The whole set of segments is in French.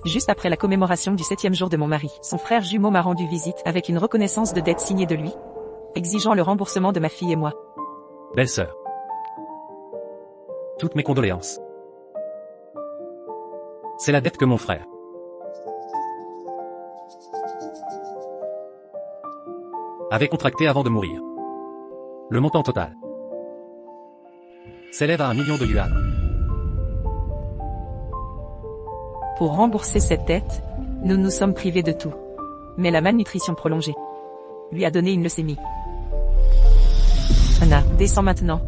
Juste après la commémoration du 7e jour de mon mari, son frère jumeau m'a rendu visite avec une reconnaissance de dette signée de lui, exigeant le remboursement de ma fille et moi. Belle-sœur. Toutes mes condoléances. C'est la dette que mon frère avait contractée avant de mourir. Le montant total s'élève à 1 million de yuan. Pour rembourser cette dette, nous nous sommes privés de tout. Mais la malnutrition prolongée lui a donné une leucémie. Anna, descends maintenant.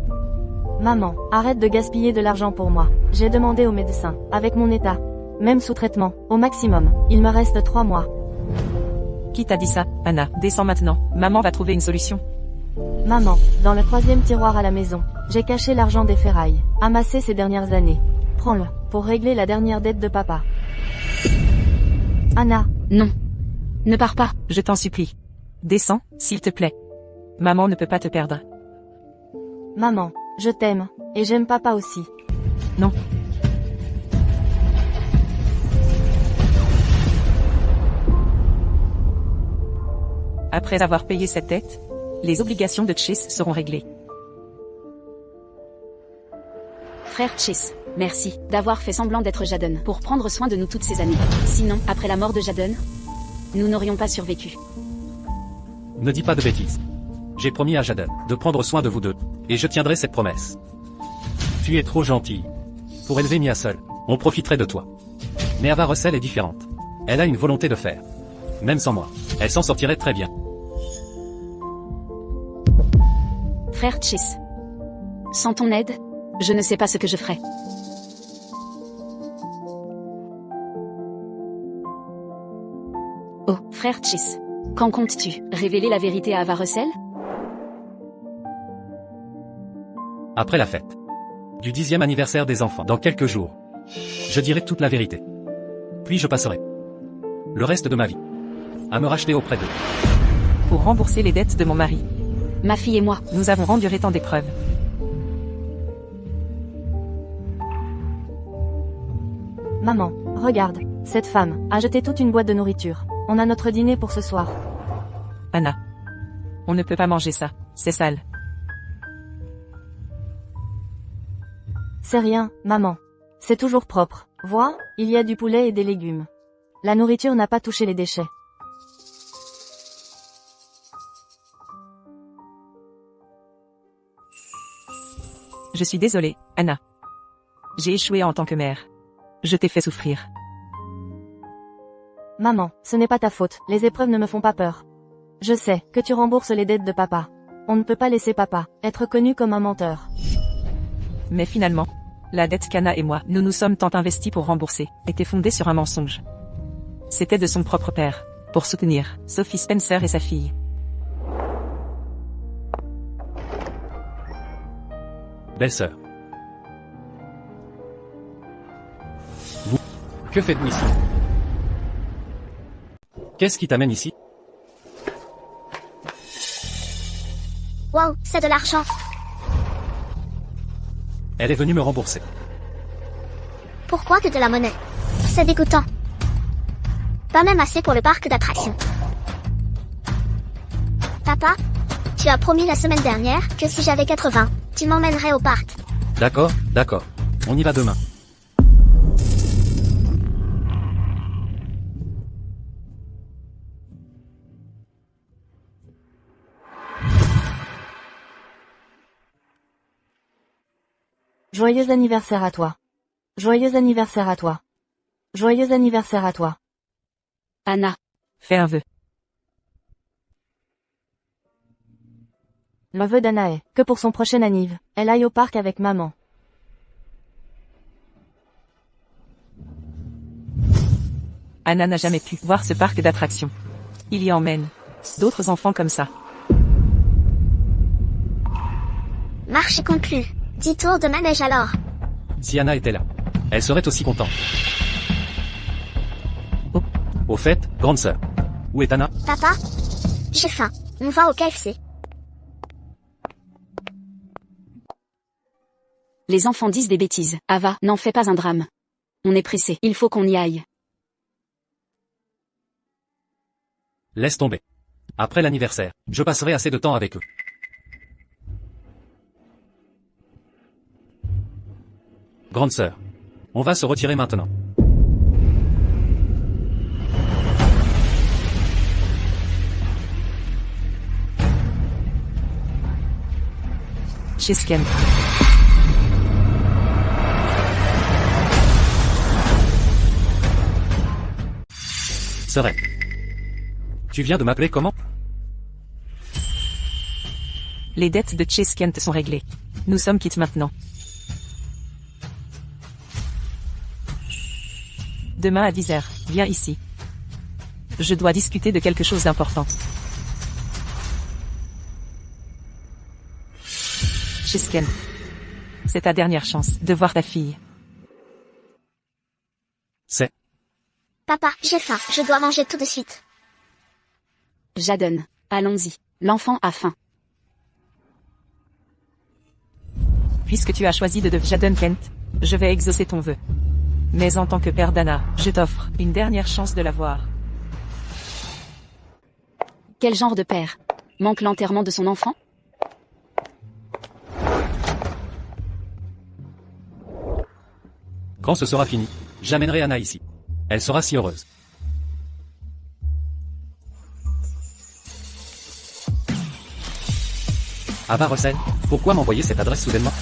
Maman, arrête de gaspiller de l'argent pour moi. J'ai demandé au médecin, avec mon état. Même sous traitement, au maximum, il me reste 3 mois. Qui t'a dit ça, Anna? Descends maintenant. Maman va trouver une solution. Maman, dans le 3e tiroir à la maison, j'ai caché l'argent des ferrailles, amassé ces dernières années. Prends-le, pour régler la dernière dette de papa. Anna. Non. Ne pars pas. Je t'en supplie. Descends, s'il te plaît. Maman ne peut pas te perdre. Maman, je t'aime, et j'aime papa aussi. Non. Après avoir payé cette dette, les obligations de Chase seront réglées. Frère Chase, merci d'avoir fait semblant d'être Jaden pour prendre soin de nous toutes ces années. Sinon, après la mort de Jaden, nous n'aurions pas survécu. Ne dis pas de bêtises. J'ai promis à Jaden de prendre soin de vous deux, et je tiendrai cette promesse. Tu es trop gentille. Pour élever Mia seule, on profiterait de toi. Mais Ava Russell est différente. Elle a une volonté de faire. Même sans moi, elle s'en sortirait très bien. Frère Chase. Sans ton aide, je ne sais pas ce que je ferais. Oh, frère Chase. Quand comptes-tu révéler la vérité à Ava Russell? Après la fête du 10e anniversaire des enfants, dans quelques jours, je dirai toute la vérité. Puis je passerai le reste de ma vie à me racheter auprès d'eux. Pour rembourser les dettes de mon mari, Ma fille et moi. nous avons enduré tant d'épreuves. Maman, regarde, cette femme a jeté toute une boîte de nourriture. On a notre dîner pour ce soir. Anna. On ne peut pas manger ça, c'est sale. C'est rien, maman. C'est toujours propre. Vois, il y a du poulet et des légumes. La nourriture n'a pas touché les déchets. Je suis désolée, Anna. J'ai échoué en tant que mère. Je t'ai fait souffrir. Maman, ce n'est pas ta faute, les épreuves ne me font pas peur. Je sais que tu rembourses les dettes de papa. On ne peut pas laisser papa être connu comme un menteur. Mais finalement, la dette qu'Anna et moi, nous nous sommes tant investis pour rembourser, était fondée sur un mensonge. C'était de son propre père, pour soutenir Sophie Spencer et sa fille. Belle-sœur. Vous, que faites-vous ici? Qu'est-ce qui t'amène ici? Wow, c'est de l'argent. Elle est venue me rembourser. Pourquoi que de la monnaie? C'est dégoûtant. Pas même assez pour le parc d'attractions. Papa, tu as promis la semaine dernière que si j'avais 80, tu m'emmènerais au parc. D'accord, d'accord. On y va demain. Joyeux anniversaire à toi. Joyeux anniversaire à toi. Joyeux anniversaire à toi. Anna. Fais un vœu. Le vœu d'Anna est que pour son prochain anniv, elle aille au parc avec maman. Anna n'a jamais pu voir ce parc d'attractions. Il y emmène d'autres enfants comme ça. Marché conclu. 10 tours de manège alors. Si Anna était là, elle serait aussi contente. Oh. Au fait, grande sœur, où est Anna? Papa, j'ai faim. On va au KFC. Les enfants disent des bêtises. Ava, n'en fais pas un drame. On est pressé, il faut qu'on y aille. Laisse tomber. Après l'anniversaire, je passerai assez de temps avec eux. Grande sœur. On va se retirer maintenant. Chisken. Sœurette. Tu viens de m'appeler comment? Les dettes de Cheskent sont réglées. Nous sommes quittes maintenant. Demain à 10h, viens ici. Je dois discuter de quelque chose d'important. Chisken. C'est ta dernière chance de voir ta fille. C'est... Papa, j'ai faim, je dois manger tout de suite. Jadon, allons-y. L'enfant a faim. Puisque tu as choisi de Jadon Kent, je vais exaucer ton vœu. Mais en tant que père d'Anna, je t'offre une dernière chance de la voir. Quel genre de père? Manque l'enterrement de son enfant? Quand ce sera fini, j'amènerai Anna ici. Elle sera si heureuse. Ava Russell, pourquoi m'envoyer cette adresse soudainement?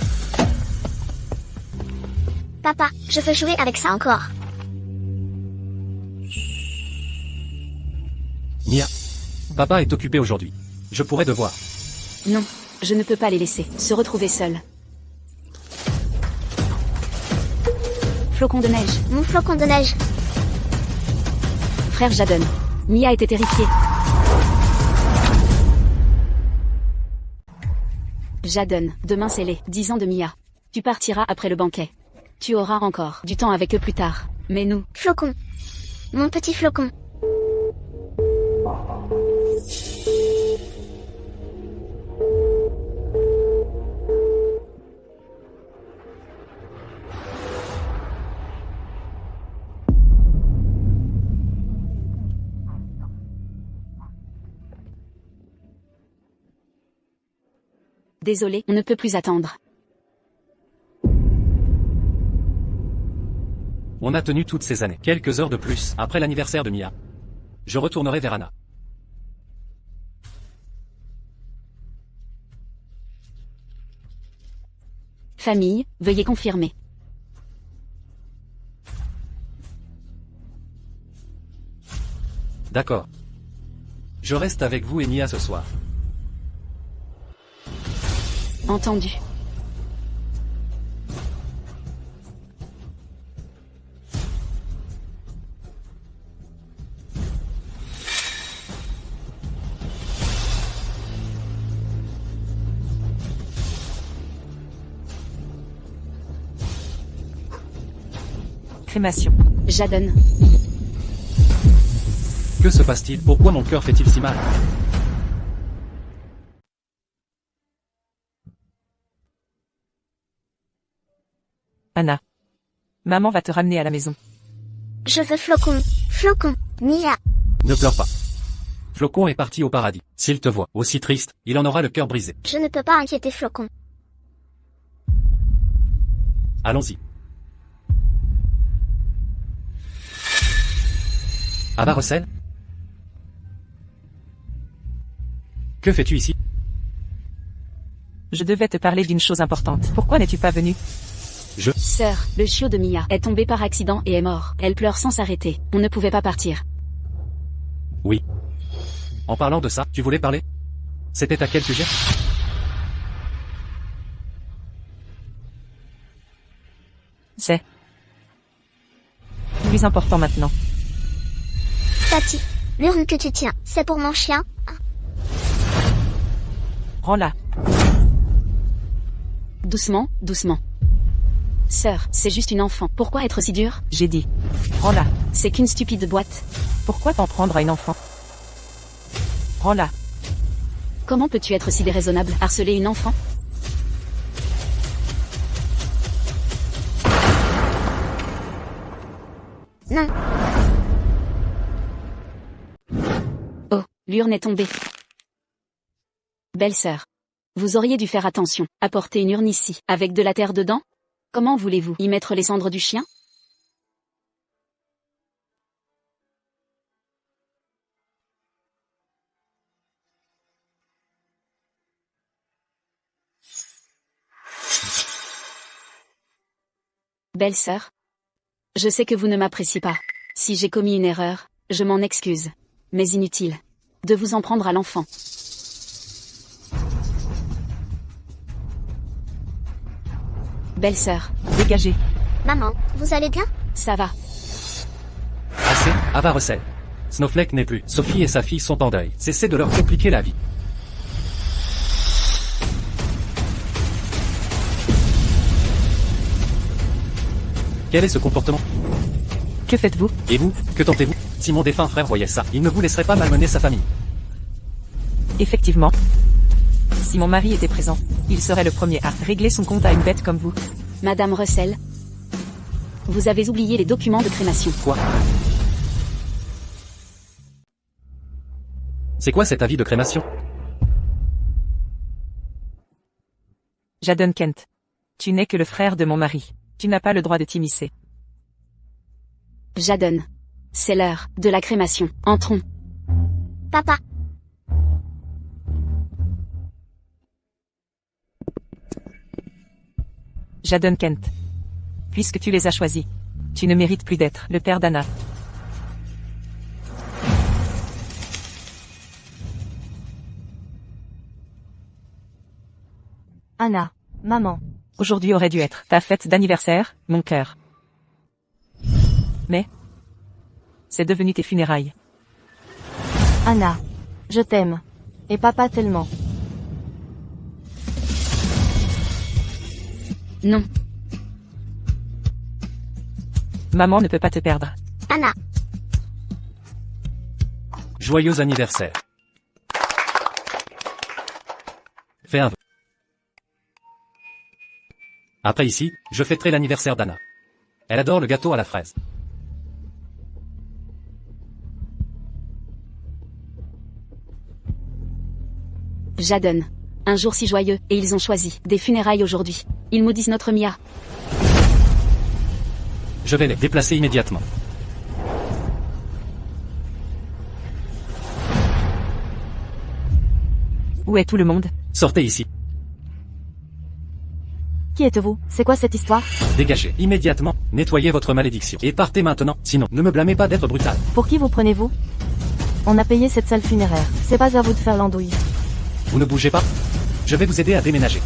Papa, je veux jouer avec ça encore. Mia. Papa est occupé aujourd'hui. Je pourrais devoir. Non, je ne peux pas les laisser se retrouver seuls. Flocon de neige. Mon flocon de neige. Frère Jadon. Mia était terrifiée. Jadon, demain c'est les 10 ans de Mia. Tu partiras après le banquet. Tu auras encore du temps avec eux plus tard. Mais nous... Flocon. Mon petit flocon. Désolé, on ne peut plus attendre. On a tenu toutes ces années. Quelques heures de plus, après l'anniversaire de Mia. Je retournerai vers Anna. Famille, veuillez confirmer. D'accord. Je reste avec vous et Mia ce soir. Entendu. Crémation. Jadon. Que se passe-t-il? Pourquoi mon cœur fait-il si mal? Anna. Maman va te ramener à la maison. Je veux flocon. Flocon. Mia. Ne pleure pas. Flocon est parti au paradis. S'il te voit aussi triste, il en aura le cœur brisé. Je ne peux pas inquiéter flocon. Allons-y. Ava Russell? Que fais-tu ici? Je devais te parler d'une chose importante. Pourquoi n'es-tu pas venu? Sœur, le chiot de Mia est tombé par accident et est mort. Elle pleure sans s'arrêter. On ne pouvait pas partir. Oui. En parlant de ça, tu voulais parler? C'était à quel sujet? C'est plus important maintenant. Tati. L'urne que tu tiens, c'est pour mon chien? Rends-la. Doucement, doucement. Sœur, c'est juste une enfant. Pourquoi être si dur? J'ai dit. Rends-la. C'est qu'une stupide boîte. Pourquoi t'en prendre à une enfant? Rends-la. Comment peux-tu être si déraisonnable? Harceler une enfant? Non. Oh, L'urne est tombée. Belle-sœur. Vous auriez dû faire attention. Apporter une urne ici, avec de la terre dedans? Comment voulez-vous y mettre les cendres du chien? Belle-sœur. Je sais que vous ne m'appréciez pas. Si j'ai commis une erreur, je m'en excuse. Mais inutile de vous en prendre à l'enfant. Belle-sœur. Dégagez. Maman, vous allez bien? Ça va. Assez, Ava Russell. Snowflake n'est plus. Sophie et sa fille sont en deuil. Cessez de leur compliquer la vie. Quel est ce comportement? Que faites-vous? Et vous, que tentez-vous? Si mon défunt frère voyait ça, il ne vous laisserait pas malmener sa famille. Effectivement. Si mon mari était présent, il serait le premier à régler son compte à une bête comme vous. Madame Russell. Vous avez oublié les documents de crémation. Quoi? C'est quoi cet avis de crémation? Jadon Kent. Tu n'es que le frère de mon mari. Tu n'as pas le droit de t'immiscer. Jadon. C'est l'heure de la crémation. Entrons. Papa. Jadon Kent. Puisque tu les as choisis, tu ne mérites plus d'être le père d'Anna. Anna. Maman. Aujourd'hui aurait dû être ta fête d'anniversaire, mon cœur. Mais c'est devenu tes funérailles. Anna. Je t'aime. Et papa tellement. Non. Maman ne peut pas te perdre. Anna. Joyeux anniversaire. Fais un vœu. Après ici, je fêterai l'anniversaire d'Anna. Elle adore le gâteau à la fraise. Jadon. Un jour si joyeux, et ils ont choisi des funérailles aujourd'hui. Ils maudissent notre Mia. Je vais les déplacer immédiatement. Où est tout le monde? Sortez ici. Qui êtes-vous? C'est quoi cette histoire? Dégagez immédiatement. Nettoyez votre malédiction. Et partez maintenant. Sinon, ne me blâmez pas d'être brutal. Pour qui vous prenez-vous? On a payé cette salle funéraire. C'est pas à vous de faire l'andouille. Vous ne bougez pas? Je vais vous aider à déménager.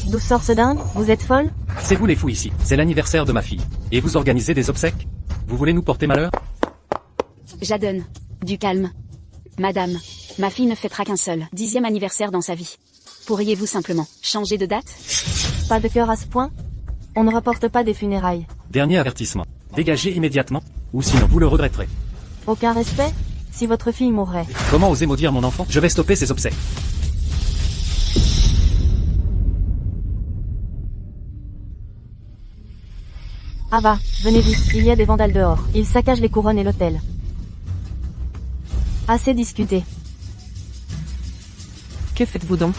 D'où sort ce dingue? Vous êtes folle? C'est vous les fous ici. C'est l'anniversaire de ma fille. Et vous organisez des obsèques? Vous voulez nous porter malheur? Jadon. Du calme. Madame. Ma fille ne fêtera qu'un seul 10e anniversaire dans sa vie. Pourriez-vous simplement changer de date? Pas de cœur à ce point? On ne rapporte pas des funérailles. Dernier avertissement. Dégagez immédiatement, ou sinon vous le regretterez. Aucun respect? Si votre fille mourrait. Comment osez maudire mon enfant? Je vais stopper ces obsèques. Ava, venez vite, il y a des vandales dehors. Ils saccagent les couronnes et l'hôtel. Assez discuté. Que faites-vous donc?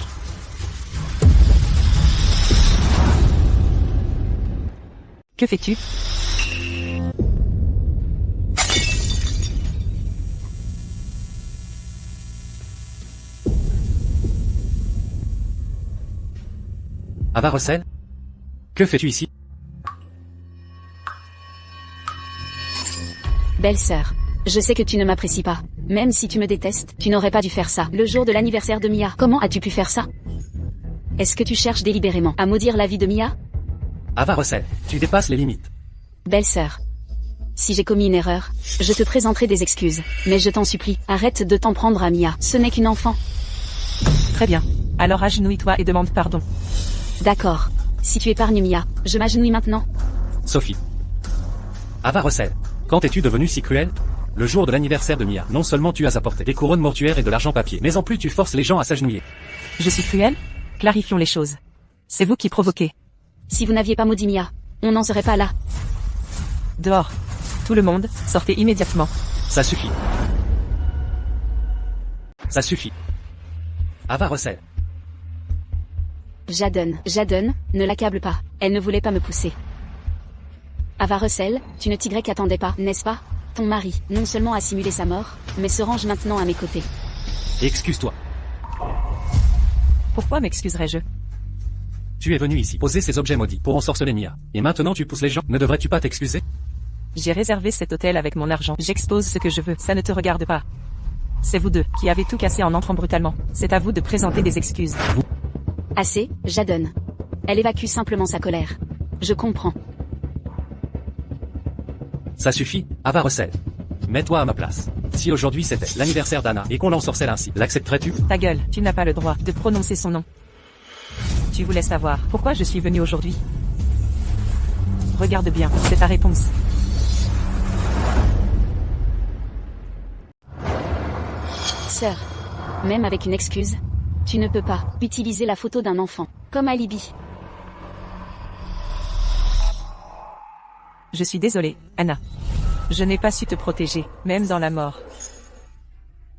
Que fais-tu? Ava Russell? Que fais-tu ici? Belle-sœur. Je sais que tu ne m'apprécies pas. Même si tu me détestes, tu n'aurais pas dû faire ça. Le jour de l'anniversaire de Mia. Comment as-tu pu faire ça? Est-ce que tu cherches délibérément à maudire la vie de Mia? Ava Russell, tu dépasses les limites. Belle-sœur. Si j'ai commis une erreur, je te présenterai des excuses. Mais je t'en supplie, arrête de t'en prendre à Mia. Ce n'est qu'une enfant. Très bien. Alors agenouille-toi et demande pardon. D'accord. Si tu épargnes Mia, je m'agenouille maintenant. Sophie. Ava Russell, quand es-tu devenue si cruelle? Le jour de l'anniversaire de Mia, non seulement tu as apporté des couronnes mortuaires et de l'argent papier, mais en plus tu forces les gens à s'agenouiller. Je suis cruelle? Clarifions les choses. C'est vous qui provoquez. Si vous n'aviez pas maudit Mia, on n'en serait pas là. Dehors. Tout le monde, sortez immédiatement. Ça suffit. Ça suffit. Ava Russell. Jadon, ne l'accable pas. Elle ne voulait pas me pousser. Ava Russell, tu ne t'y attendais pas, n'est-ce pas? Ton mari, non seulement a simulé sa mort, mais se range maintenant à mes côtés. Excuse-toi. Pourquoi m'excuserais-je? Tu es venu ici poser ces objets maudits pour ensorceler Mia. Et maintenant tu pousses les gens. Ne devrais-tu pas t'excuser? J'ai réservé cet hôtel avec mon argent. J'expose ce que je veux, ça ne te regarde pas. C'est vous deux qui avez tout cassé en entrant brutalement. C'est à vous de présenter des excuses. Assez, Jadon. Elle évacue simplement sa colère. Je comprends. Ça suffit, Ava Russell. Mets-toi à ma place. Si aujourd'hui c'était l'anniversaire d'Anna et qu'on l'ensorcelle ainsi, l'accepterais-tu? Ta gueule, tu n'as pas le droit de prononcer son nom. Tu voulais savoir pourquoi je suis venu aujourd'hui? Regarde bien, c'est ta réponse. Sœur, même avec une excuse, tu ne peux pas utiliser la photo d'un enfant comme alibi. Je suis désolée, Anna. Je n'ai pas su te protéger, même dans la mort.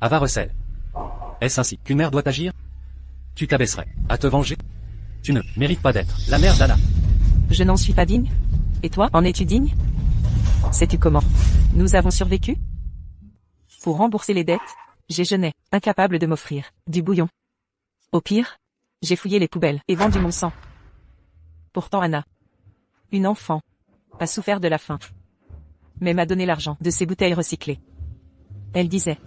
Ava Russell. Est-ce ainsi qu'une mère doit agir? Tu t'abaisserais à te venger? Tu ne mérites pas d'être la mère d'Anna. Je n'en suis pas digne? Et toi, en es-tu digne? Sais-tu comment nous avons survécu? Pour rembourser les dettes, j'ai jeûné, incapable de m'offrir du bouillon. Au pire, j'ai fouillé les poubelles et vendu mon sang. Pourtant Anna, une enfant, a souffert de la faim, mais m'a donné l'argent de ses bouteilles recyclées. Elle disait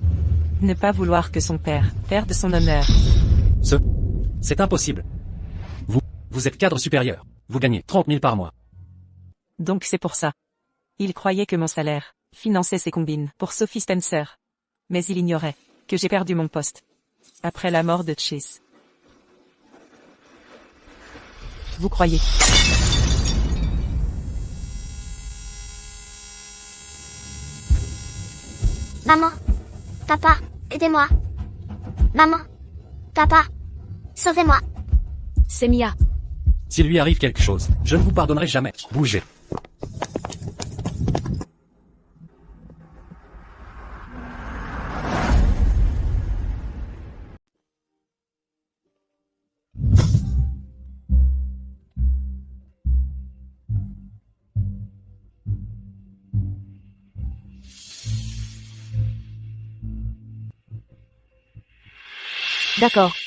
ne pas vouloir que son père perde son honneur. C'est impossible. Vous êtes cadre supérieur. Vous gagnez 30 000 par mois. Donc c'est pour ça. Il croyait que mon salaire finançait ses combines pour Sophie Spencer. Mais il ignorait que j'ai perdu mon poste après la mort de Chase. Vous croyez? Maman. Papa, aidez-moi. Maman. Papa. Sauvez-moi. C'est Mia. S'il lui arrive quelque chose, je ne vous pardonnerai jamais. Bougez.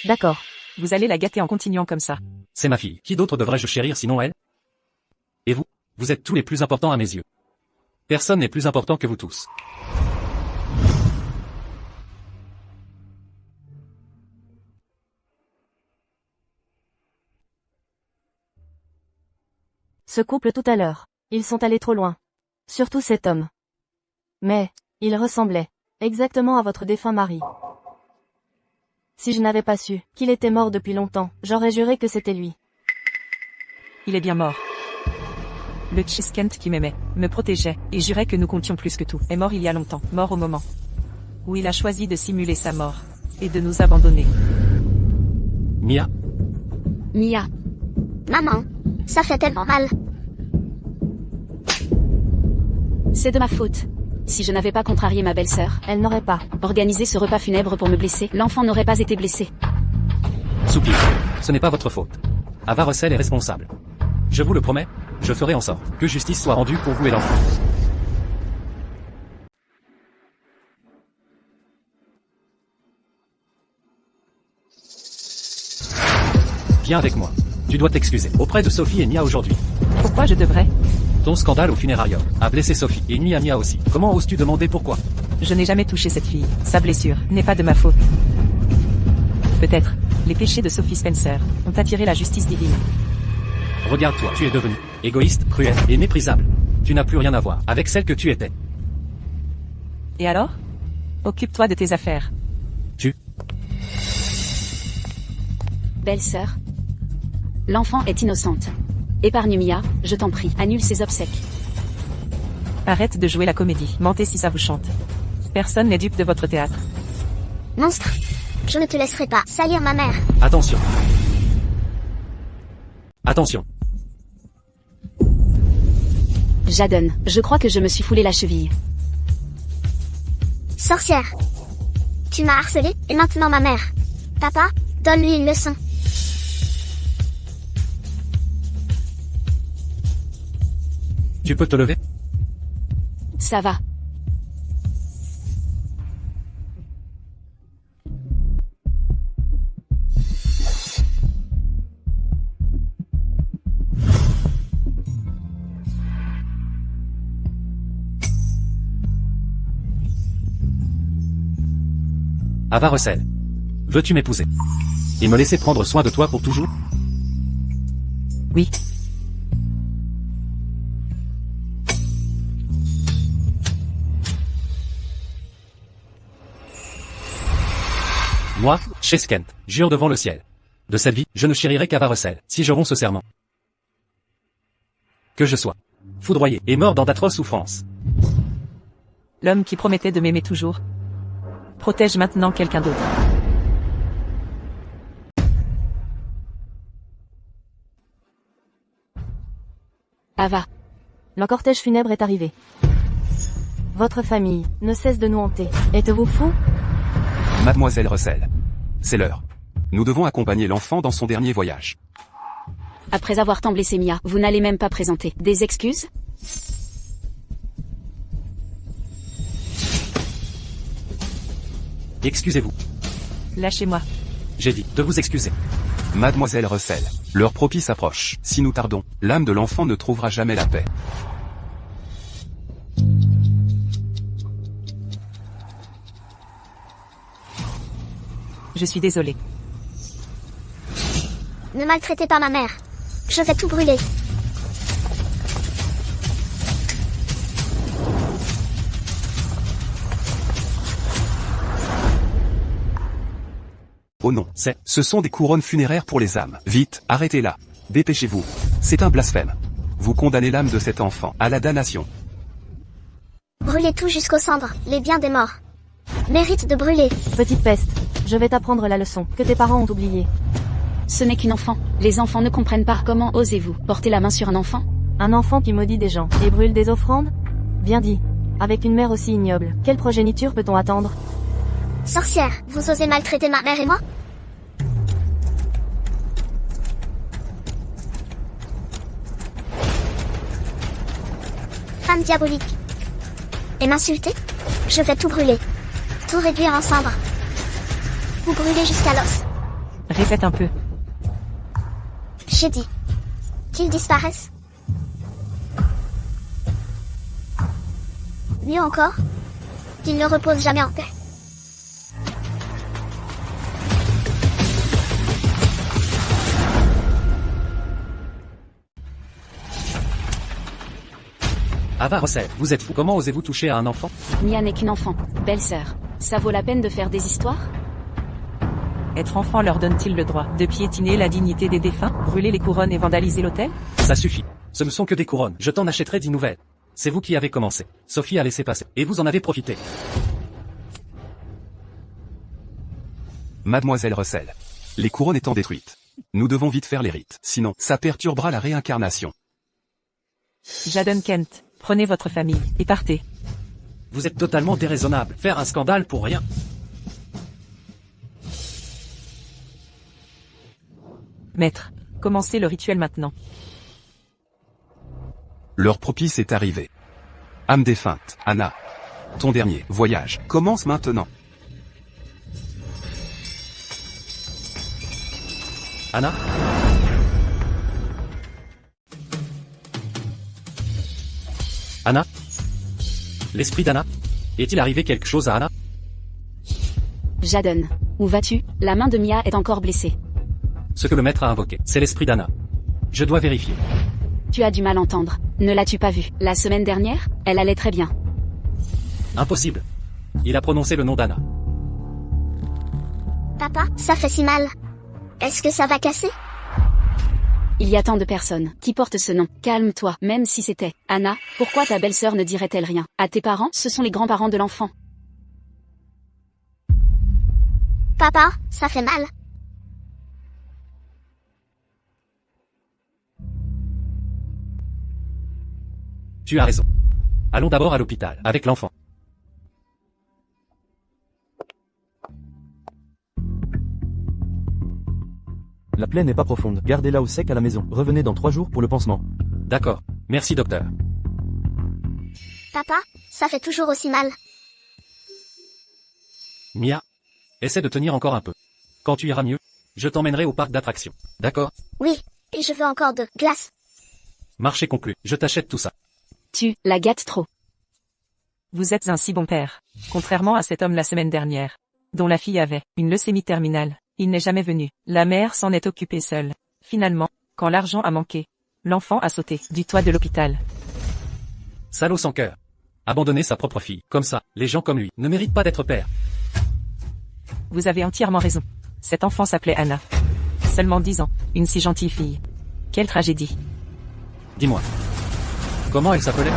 D'accord. Vous allez la gâter en continuant comme ça. C'est ma fille. Qui d'autre devrais-je chérir sinon elle? Et vous êtes tous les plus importants à mes yeux. Personne n'est plus important que vous tous. Ce couple tout à l'heure, ils sont allés trop loin. Surtout cet homme. Mais, il ressemblait exactement à votre défunt mari. Si je n'avais pas su qu'il était mort depuis longtemps, j'aurais juré que c'était lui. Il est bien mort. Le Chase Kent qui m'aimait, me protégeait, et jurait que nous comptions plus que tout, est mort il y a longtemps, mort au moment où il a choisi de simuler sa mort, et de nous abandonner. Mia. Maman. Ça fait tellement mal. C'est de ma faute. Si je n'avais pas contrarié ma belle-sœur, Elle n'aurait pas. organisé ce repas funèbre pour me blesser, l'enfant n'aurait pas été blessé. Soupir. Ce n'est pas votre faute. Ava Russell est responsable. Je vous le promets, je ferai en sorte que justice soit rendue pour vous et l'enfant. Viens avec moi. Tu dois t'excuser auprès de Sophie et Mia aujourd'hui. Pourquoi je devrais? Ton scandale au funérarium a blessé Sophie et nuit à Mia aussi. Comment oses-tu demander pourquoi? Je n'ai jamais touché cette fille. Sa blessure n'est pas de ma faute. Peut-être, les péchés de Sophie Spencer ont attiré la justice divine. Regarde-toi, tu es devenu égoïste, cruel et méprisable. Tu n'as plus rien à voir avec celle que tu étais. Et alors? Occupe-toi de tes affaires. Belle-sœur. L'enfant est innocente. Épargne Mia, je t'en prie, annule ses obsèques. Arrête de jouer la comédie. Mentez si ça vous chante. Personne n'est dupe de votre théâtre. Monstre. Je ne te laisserai pas salir ma mère. Attention. Attention. Jaden, je crois que je me suis foulé la cheville. Sorcière. Tu m'as harcelé, et maintenant ma mère. Papa, donne-lui une leçon. Tu peux te lever? Ça va. Ava Russell. Veux-tu m'épouser? Et me laisser prendre soin de toi pour toujours? Oui. Moi, Chase Kent, jure devant le ciel. De cette vie, je ne chérirai qu'Ava Russell, si je romps ce serment. Que je sois foudroyé et mort dans d'atroces souffrances. L'homme qui promettait de m'aimer toujours protège maintenant quelqu'un d'autre. Ava. Le cortège funèbre est arrivé. Votre famille ne cesse de nous hanter. Êtes-vous fou? Mademoiselle Russell. C'est l'heure. Nous devons accompagner l'enfant dans son dernier voyage. Après avoir tant blessé Mia, vous n'allez même pas présenter des excuses? Excusez-vous. Lâchez-moi. J'ai dit de vous excuser. Mademoiselle Russell, l'heure propice approche. Si nous tardons, l'âme de l'enfant ne trouvera jamais la paix. Je suis désolée. Ne maltraitez pas ma mère. Je vais tout brûler. Oh non, ce sont des couronnes funéraires pour les âmes. Vite, arrêtez-la. Dépêchez-vous. C'est un blasphème. Vous condamnez l'âme de cet enfant à la damnation. Brûlez tout jusqu'aux cendres, les biens des morts. Mérite de brûler. Petite peste, je vais t'apprendre la leçon que tes parents ont oubliée. Ce n'est qu'une enfant. Les enfants ne comprennent pas. Comment osez-vous porter la main sur un enfant? Un enfant qui maudit des gens et brûle des offrandes? Bien dit. Avec une mère aussi ignoble, quelle progéniture peut-on attendre? Sorcière, vous osez maltraiter ma mère et moi? Femme diabolique. Et m'insulter? Je vais tout brûler. Tout réduire en cendres. Vous brûlez jusqu'à l'os. Répète un peu. J'ai dit. Qu'ils disparaissent. Mieux encore. Qu'ils ne reposent jamais en paix. Ava Russell, vous êtes fou. Comment osez-vous toucher à un enfant? Mia n'est qu'une enfant. Belle-sœur. Ça vaut la peine de faire des histoires? Être enfant leur donne-t-il le droit de piétiner la dignité des défunts, brûler les couronnes et vandaliser l'autel? Ça suffit. Ce ne sont que des couronnes. Je t'en achèterai 10 nouvelles. C'est vous qui avez commencé. Sophie a laissé passer. Et vous en avez profité. Mademoiselle Russell. Les couronnes étant détruites. Nous devons vite faire les rites. Sinon, ça perturbera la réincarnation. Jaden Kent, prenez votre famille et partez. Vous êtes totalement déraisonnable. Faire un scandale pour rien. Maître, commencez le rituel maintenant. L'heure propice est arrivée. Âme défunte, Anna. Ton dernier voyage commence maintenant. Anna? Anna? L'esprit d'Anna? Est-il arrivé quelque chose à Anna? Jaden. Où vas-tu? La main de Mia est encore blessée. Ce que le maître a invoqué, c'est l'esprit d'Anna. Je dois vérifier. Tu as du mal à entendre. Ne l'as-tu pas vue? La semaine dernière, elle allait très bien. Impossible. Il a prononcé le nom d'Anna. Papa, ça fait si mal. Est-ce que ça va casser? Il y a tant de personnes qui portent ce nom. Calme-toi, même si c'était Anna, pourquoi ta belle-sœur ne dirait-elle rien? À tes parents, ce sont les grands-parents de l'enfant. Papa, ça fait mal. Tu as raison. Allons d'abord à l'hôpital, avec l'enfant. La plaie n'est pas profonde. Gardez-la au sec à la maison. Revenez dans 3 jours pour le pansement. D'accord. Merci docteur. Papa, ça fait toujours aussi mal. Mia, essaie de tenir encore un peu. Quand tu iras mieux, je t'emmènerai au parc d'attractions. D'accord? Oui, et je veux encore de glace. Marché conclu. Je t'achète tout ça. Tu la gâtes trop. Vous êtes un si bon père. Contrairement à cet homme la semaine dernière, dont la fille avait une leucémie terminale, il n'est jamais venu. La mère s'en est occupée seule. Finalement, quand l'argent a manqué, l'enfant a sauté du toit de l'hôpital. Salaud sans cœur. Abandonner sa propre fille. Comme ça, les gens comme lui ne méritent pas d'être père. Vous avez entièrement raison. Cet enfant s'appelait Anna. Seulement 10 ans, une si gentille fille. Quelle tragédie. Dis-moi. Comment elle s'appelait?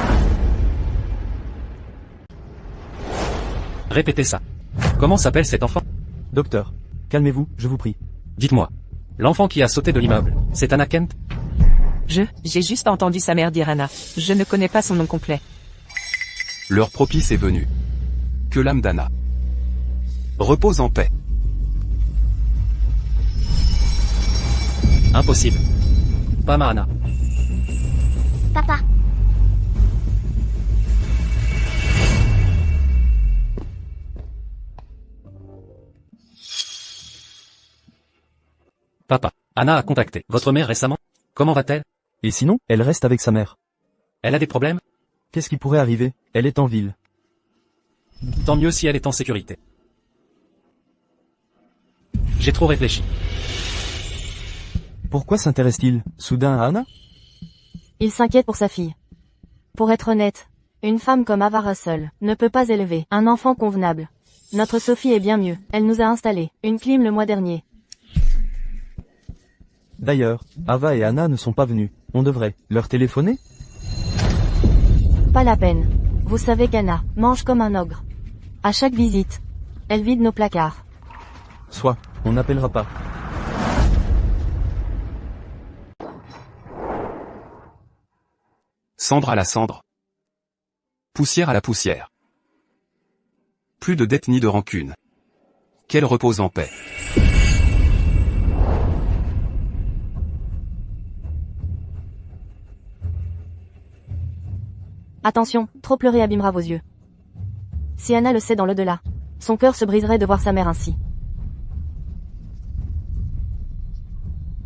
Répétez ça. Comment s'appelle cet enfant? Docteur, calmez-vous, je vous prie. Dites-moi. L'enfant qui a sauté de l'immeuble, c'est Anna Kent? J'ai juste entendu sa mère dire Anna. Je ne connais pas son nom complet. L'heure propice est venue. Que l'âme d'Anna repose en paix. Impossible. Pas ma Anna. Papa, Papa. Anna a contacté votre mère récemment? Comment va-t-elle? Et sinon, elle reste avec sa mère. Elle a des problèmes? Qu'est-ce qui pourrait arriver? Elle est en ville. Tant mieux si elle est en sécurité. J'ai trop réfléchi. Pourquoi s'intéresse-t-il soudain à Anna? Il s'inquiète pour sa fille. Pour être honnête, une femme comme Ava Russell ne peut pas élever un enfant convenable. Notre Sophie est bien mieux. Elle nous a installé une clim le mois dernier. D'ailleurs, Ava et Anna ne sont pas venus. On devrait leur téléphoner? Pas la peine. Vous savez qu'Anna mange comme un ogre. À chaque visite, elle vide nos placards. Soit, on n'appellera pas. Cendre à la cendre. Poussière à la poussière. Plus de dette ni de rancune. Qu'elle repose en paix. Attention, trop pleurer abîmera vos yeux. Si Anna le sait dans l'au-delà, son cœur se briserait de voir sa mère ainsi.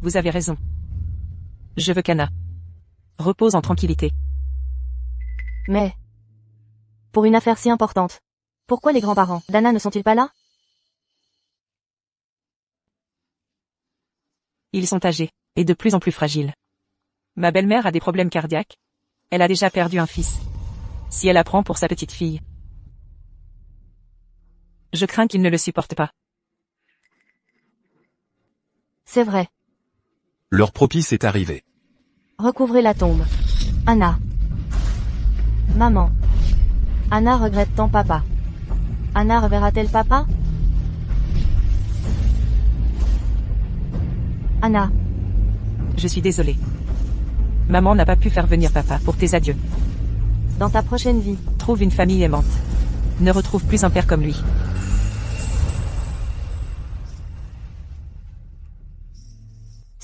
Vous avez raison. Je veux qu'Anna repose en tranquillité. Mais, pour une affaire si importante, pourquoi les grands-parents d'Anna ne sont-ils pas là? Ils sont âgés, et de plus en plus fragiles. Ma belle-mère a des problèmes cardiaques. Elle a déjà perdu un fils. Si elle apprend pour sa petite fille, je crains qu'il ne le supporte pas. C'est vrai. L'heure propice est arrivée. Recouvrez la tombe. Anna. Maman. Anna regrette tant papa. Anna reverra-t-elle papa? Anna. Je suis désolée. Maman n'a pas pu faire venir papa pour tes adieux. Dans ta prochaine vie, Trouve une famille aimante. Ne retrouve plus un père comme lui.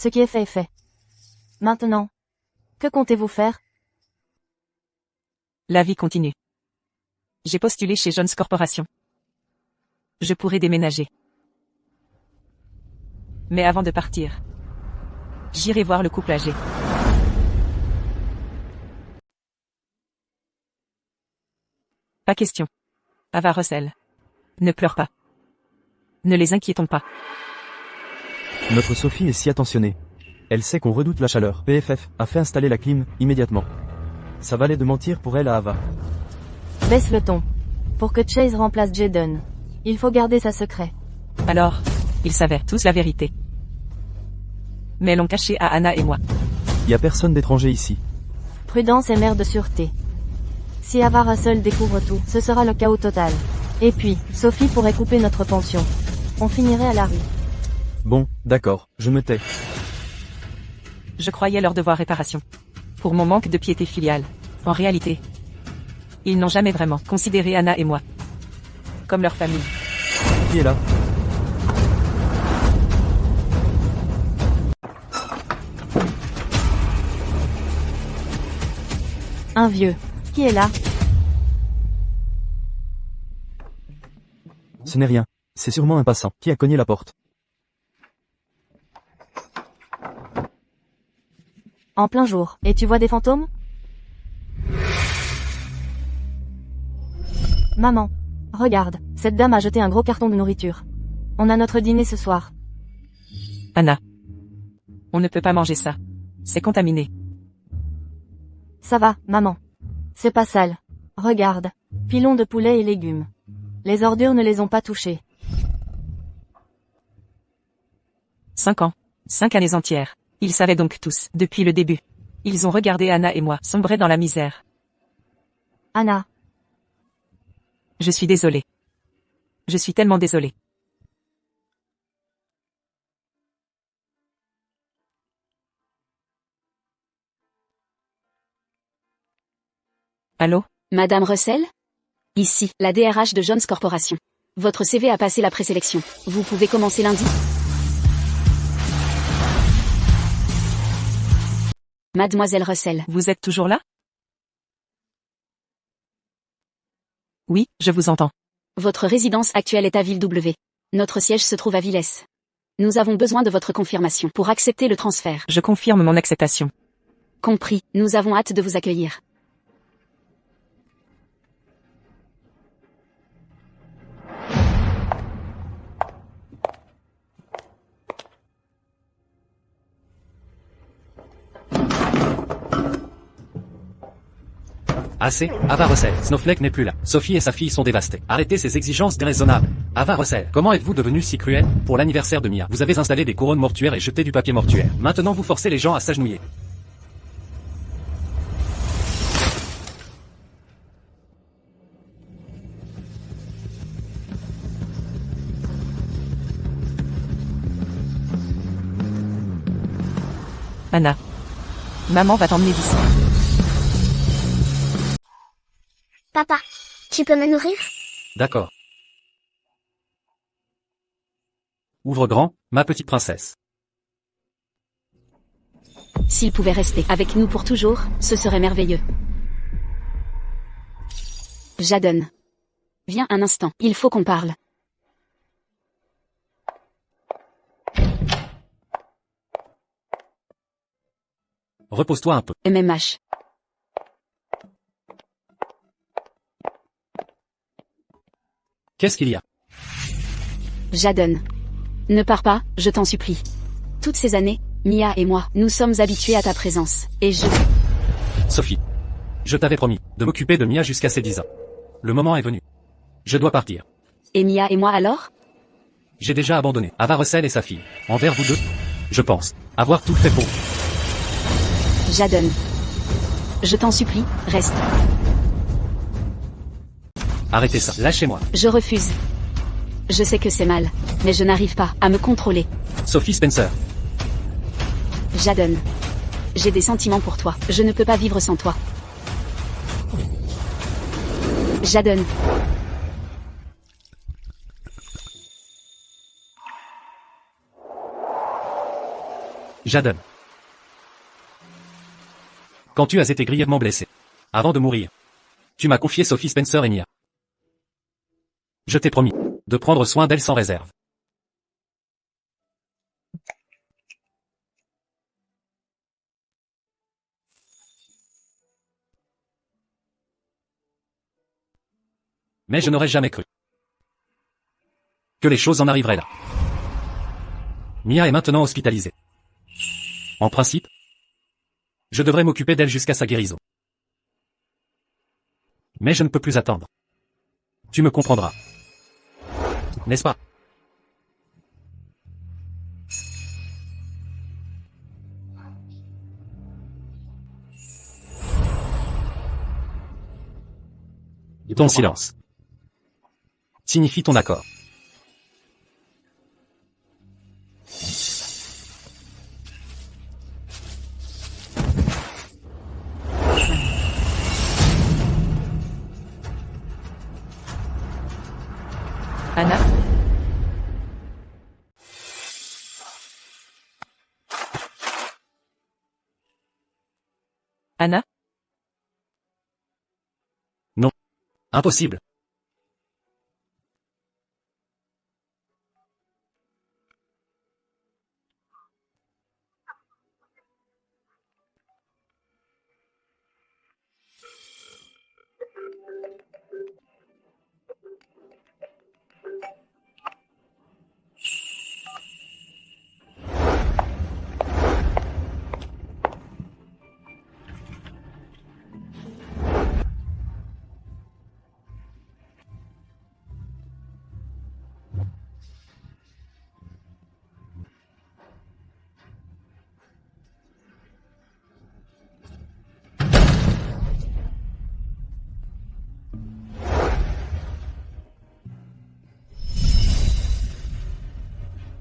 ce qui est fait est fait. Maintenant, que comptez-vous faire? La vie continue. J'ai postulé chez Jones Corporation. Je pourrais déménager. Mais avant de partir, j'irai voir le couple âgé. Pas question. Ava Russell. Ne pleure pas. Ne les inquiétons pas. Notre Sophie est si attentionnée. Elle sait qu'on redoute la chaleur. PFF a fait installer la clim, immédiatement. Ça valait de mentir pour elle à Ava. Baisse le ton. Pour que Chase remplace Jaden, il faut garder sa secret. Alors, ils savaient tous la vérité. Mais l'ont caché à Anna et moi. Y a personne d'étranger ici. Prudence est mère de sûreté. Si Ava Russell découvre tout, ce sera le chaos total. Et puis, Sophie pourrait couper notre pension. On finirait à la rue. Bon, d'accord, je me tais. Je croyais leur devoir réparation. Pour mon manque de piété filiale. En réalité, ils n'ont jamais vraiment considéré Anna et moi comme leur famille. Qui est là? Un vieux. Qui est là? Ce n'est rien. C'est sûrement un passant qui a cogné la porte. En plein jour. Et tu vois des fantômes? Maman. Regarde, cette dame a jeté un gros carton de nourriture. On a notre dîner ce soir. Anna. On ne peut pas manger ça. C'est contaminé. Ça va, maman. C'est pas sale. Regarde. Pilons de poulet et légumes. Les ordures ne les ont pas touchés. 5 ans. 5 années entières. Ils savaient donc tous, depuis le début. Ils ont regardé Anna et moi sombrer dans la misère. Anna. Je suis désolée. Je suis tellement désolée. Allô? Madame Russell? Ici, la DRH de Jones Corporation. Votre CV a passé la présélection. Vous pouvez commencer lundi. Mademoiselle Russell. Vous êtes toujours là? Oui, je vous entends. Votre résidence actuelle est à Ville W. Notre siège se trouve à Villesse. Nous avons besoin de votre confirmation pour accepter le transfert. Je confirme mon acceptation. Compris, nous avons hâte de vous accueillir. Assez, Ava Russell. Snowflake n'est plus là. Sophie et sa fille sont dévastées. Arrêtez ces exigences déraisonnables. Ava Russell, comment êtes-vous devenu si cruel? Pour l'anniversaire de Mia, vous avez installé des couronnes mortuaires et jeté du papier mortuaire. Maintenant vous forcez les gens à s'agenouiller. Anna. Maman va t'emmener d'ici. Papa, tu peux me nourrir? D'accord. Ouvre grand, ma petite princesse. S'il pouvait rester avec nous pour toujours, ce serait merveilleux. Jadon. Viens un instant, il faut qu'on parle. Repose-toi un peu. MMH. Qu'est-ce qu'il y a? Jadon. Ne pars pas, je t'en supplie. Toutes ces années, Mia et moi, nous sommes habitués à ta présence, et je... Sophie. Je t'avais promis de m'occuper de Mia jusqu'à ses 10 ans. Le moment est venu. Je dois partir. Et Mia et moi alors? J'ai déjà abandonné Ava Russell et sa fille. Envers vous deux, je pense avoir tout fait pour vous. Jadon. Je t'en supplie, reste. Arrêtez ça, lâchez-moi. Je refuse. Je sais que c'est mal, mais je n'arrive pas à me contrôler. Sophie Spencer. Jadon. J'ai des sentiments pour toi. Je ne peux pas vivre sans toi. Jadon. Jadon. Quand tu as été grièvement blessé, avant de mourir, tu m'as confié Sophie Spencer et Mia. Je t'ai promis de prendre soin d'elle sans réserve. Mais je n'aurais jamais cru que les choses en arriveraient là. Mia est maintenant hospitalisée. En principe, je devrais m'occuper d'elle jusqu'à sa guérison. Mais je ne peux plus attendre. Tu me comprendras. N'est-ce pas? Ton silence signifie ton accord. Anna? Impossible.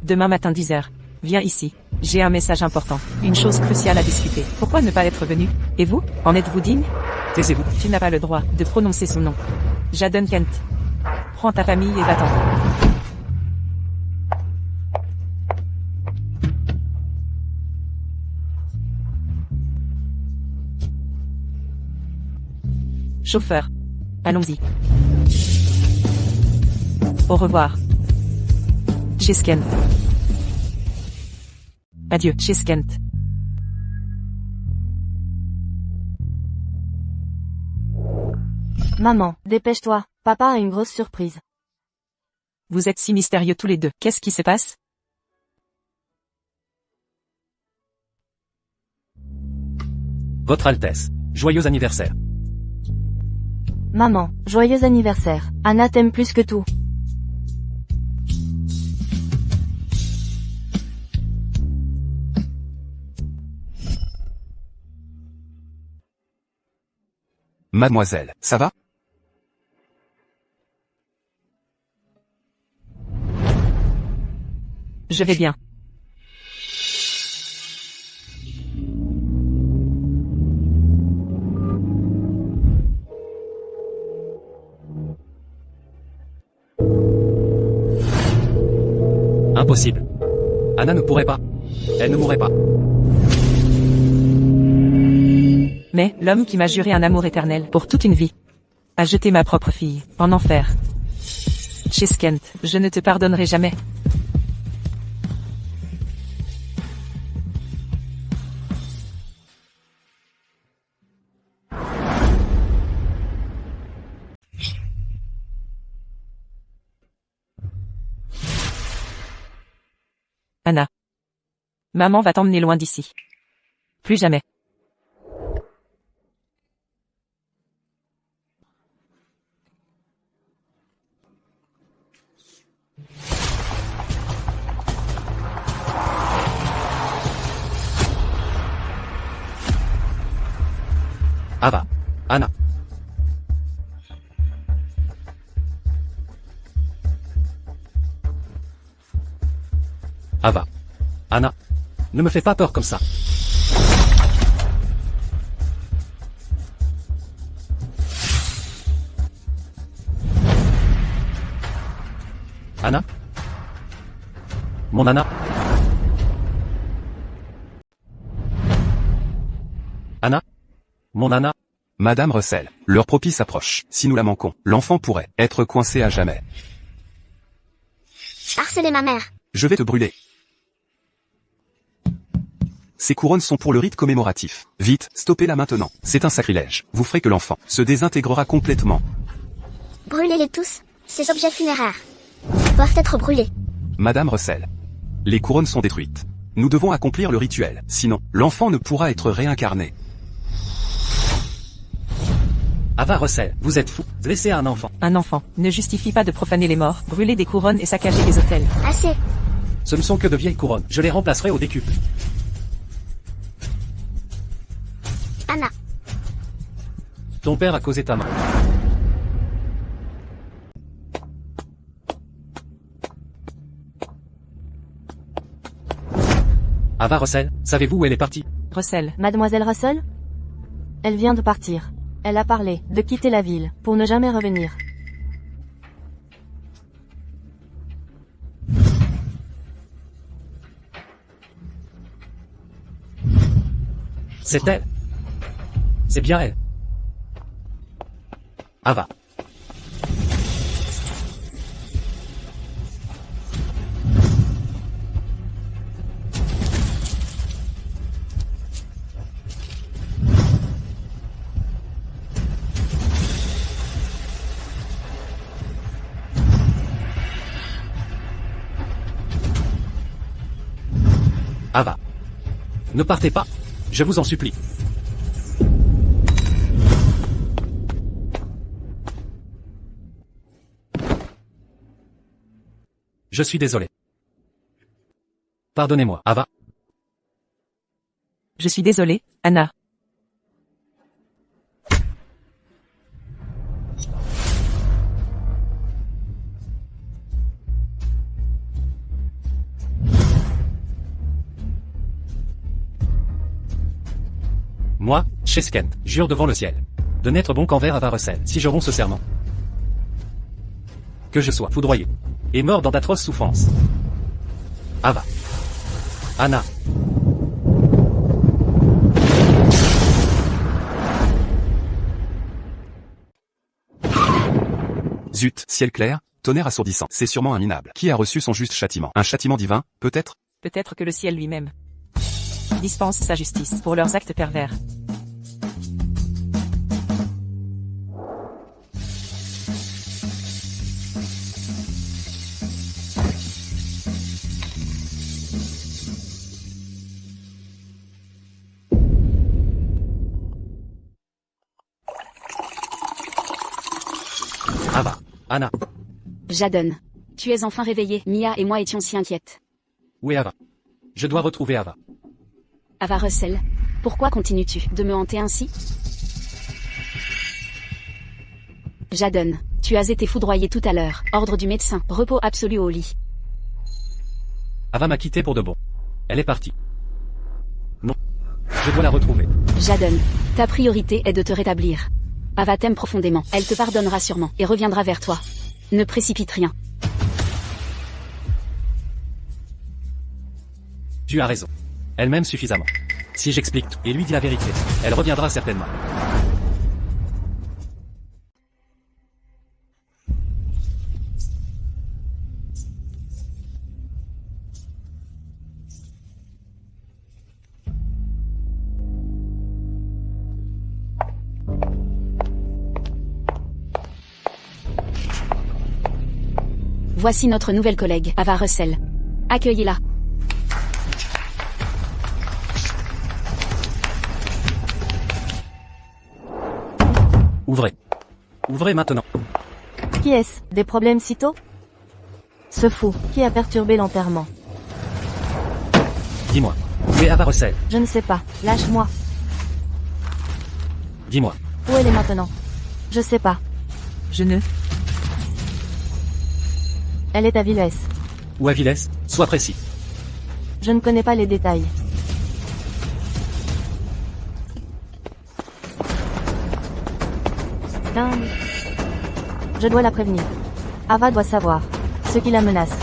Demain matin 10h. Viens ici. J'ai un message important. Une chose cruciale à discuter. Pourquoi ne pas être venu? Et vous? En êtes-vous digne? Taisez-vous. Tu n'as pas le droit de prononcer son nom. Jaden Kent. Prends ta famille et va-t'en. Chauffeur. Allons-y. Au revoir. Chez Skent. Adieu, chez Skent. Maman, dépêche-toi, papa a une grosse surprise. Vous êtes si mystérieux tous les deux. Qu'est-ce qui se passe? Votre Altesse. Joyeux anniversaire. Maman, joyeux anniversaire. Anna t'aime plus que tout. Mademoiselle, ça va? Je vais bien. Impossible. Anna ne pourrait pas. Elle ne mourrait pas. Mais, l'homme qui m'a juré un amour éternel pour toute une vie, a jeté ma propre fille, en enfer. Chez Skent, je ne te pardonnerai jamais. Anna. Maman va t'emmener loin d'ici. Plus jamais. Ava. Anna. Ava. Anna. Ne me fais pas peur comme ça. Anna. Mon Anna. Anna. Mon Anna. Madame Russell, l'heure propice approche. Si nous la manquons, l'enfant pourrait être coincé à jamais. Harceler ma mère. Je vais te brûler. Ces couronnes sont pour le rite commémoratif. Vite, stoppez-la maintenant. C'est un sacrilège. Vous ferez que l'enfant se désintégrera complètement. Brûlez-les tous. Ces objets funéraires doivent être brûlés. Madame Russell, les couronnes sont détruites. Nous devons accomplir le rituel. Sinon, l'enfant ne pourra être réincarné. Ava Russell, vous êtes fou. Blesser un enfant. Un enfant ne justifie pas de profaner les morts, brûler des couronnes et saccager les hôtels. Assez. Ce ne sont que de vieilles couronnes. Je les remplacerai au décuple. Anna. Ton père a causé ta mort. Ava Russell, savez-vous où elle est partie? Russell. Mademoiselle Russell? Elle vient de partir. Elle a parlé de quitter la ville, pour ne jamais revenir. C'est elle. C'est bien elle. Ava. Ava. Ne partez pas. Je vous en supplie. Je suis désolé. Pardonnez-moi, Ava. Je suis désolé, Anna. Moi, Cheskent, jure devant le ciel de n'être bon qu'envers Ava Russell si je romps ce serment. Que je sois foudroyé et mort dans d'atroces souffrances. Ava. Anna. Zut, ciel clair, tonnerre assourdissant. C'est sûrement un minable. Qui a reçu son juste châtiment? Un châtiment divin, peut-être? Peut-être que le ciel lui-même dispense sa justice pour leurs actes pervers. Ava. Anna. Jaden. Tu es enfin réveillé. Mia et moi étions si inquiètes. Où est Ava? Je dois retrouver Ava. Ava Russell. Pourquoi continues-tu de me hanter ainsi? Jaden. Tu as été foudroyé tout à l'heure. Ordre du médecin. Repos absolu au lit. Ava m'a quitté pour de bon. Elle est partie. Non. Je dois la retrouver. Jaden. Ta priorité est de te rétablir. Ava t'aime profondément. Elle te pardonnera sûrement et reviendra vers toi. Ne précipite rien. Tu as raison. Elle m'aime suffisamment. Si j'explique tout et lui dis la vérité, elle reviendra certainement. Voici notre nouvelle collègue, Ava Russell. Accueillez-la. Ouvrez. Ouvrez maintenant. Qui est-ce? Des problèmes si tôt? Ce fou, qui a perturbé l'enterrement? Dis-moi. Où est Ava Russell? Je ne sais pas. Lâche-moi. Dis-moi. Où elle est maintenant? Je sais pas. Je ne... Elle est à Villes. Où à Villes? Sois précis. Je ne connais pas les détails. Dingue. Je dois la prévenir. Ava doit savoir ce qui la menace.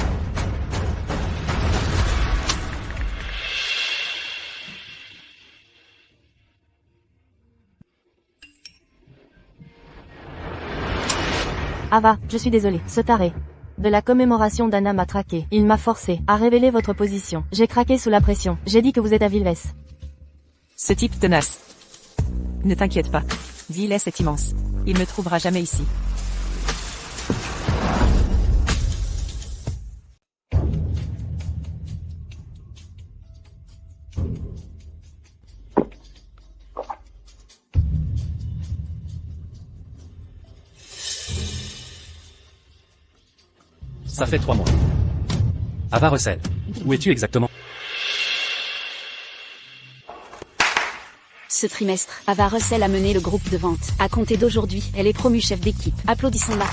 Ava, je suis désolée, ce taré de la commémoration d'Anna m'a traqué. Il m'a forcé à révéler votre position. J'ai craqué sous la pression. J'ai dit que vous êtes à Villes. Ce type tenace. Ne t'inquiète pas. Villes est immense. Il ne trouvera jamais ici. Ça fait 3 mois. Ava Russell. Où es-tu exactement? Ce trimestre, Ava Russell a mené le groupe de vente. À compter d'aujourd'hui, elle est promue chef d'équipe. Applaudissons-la.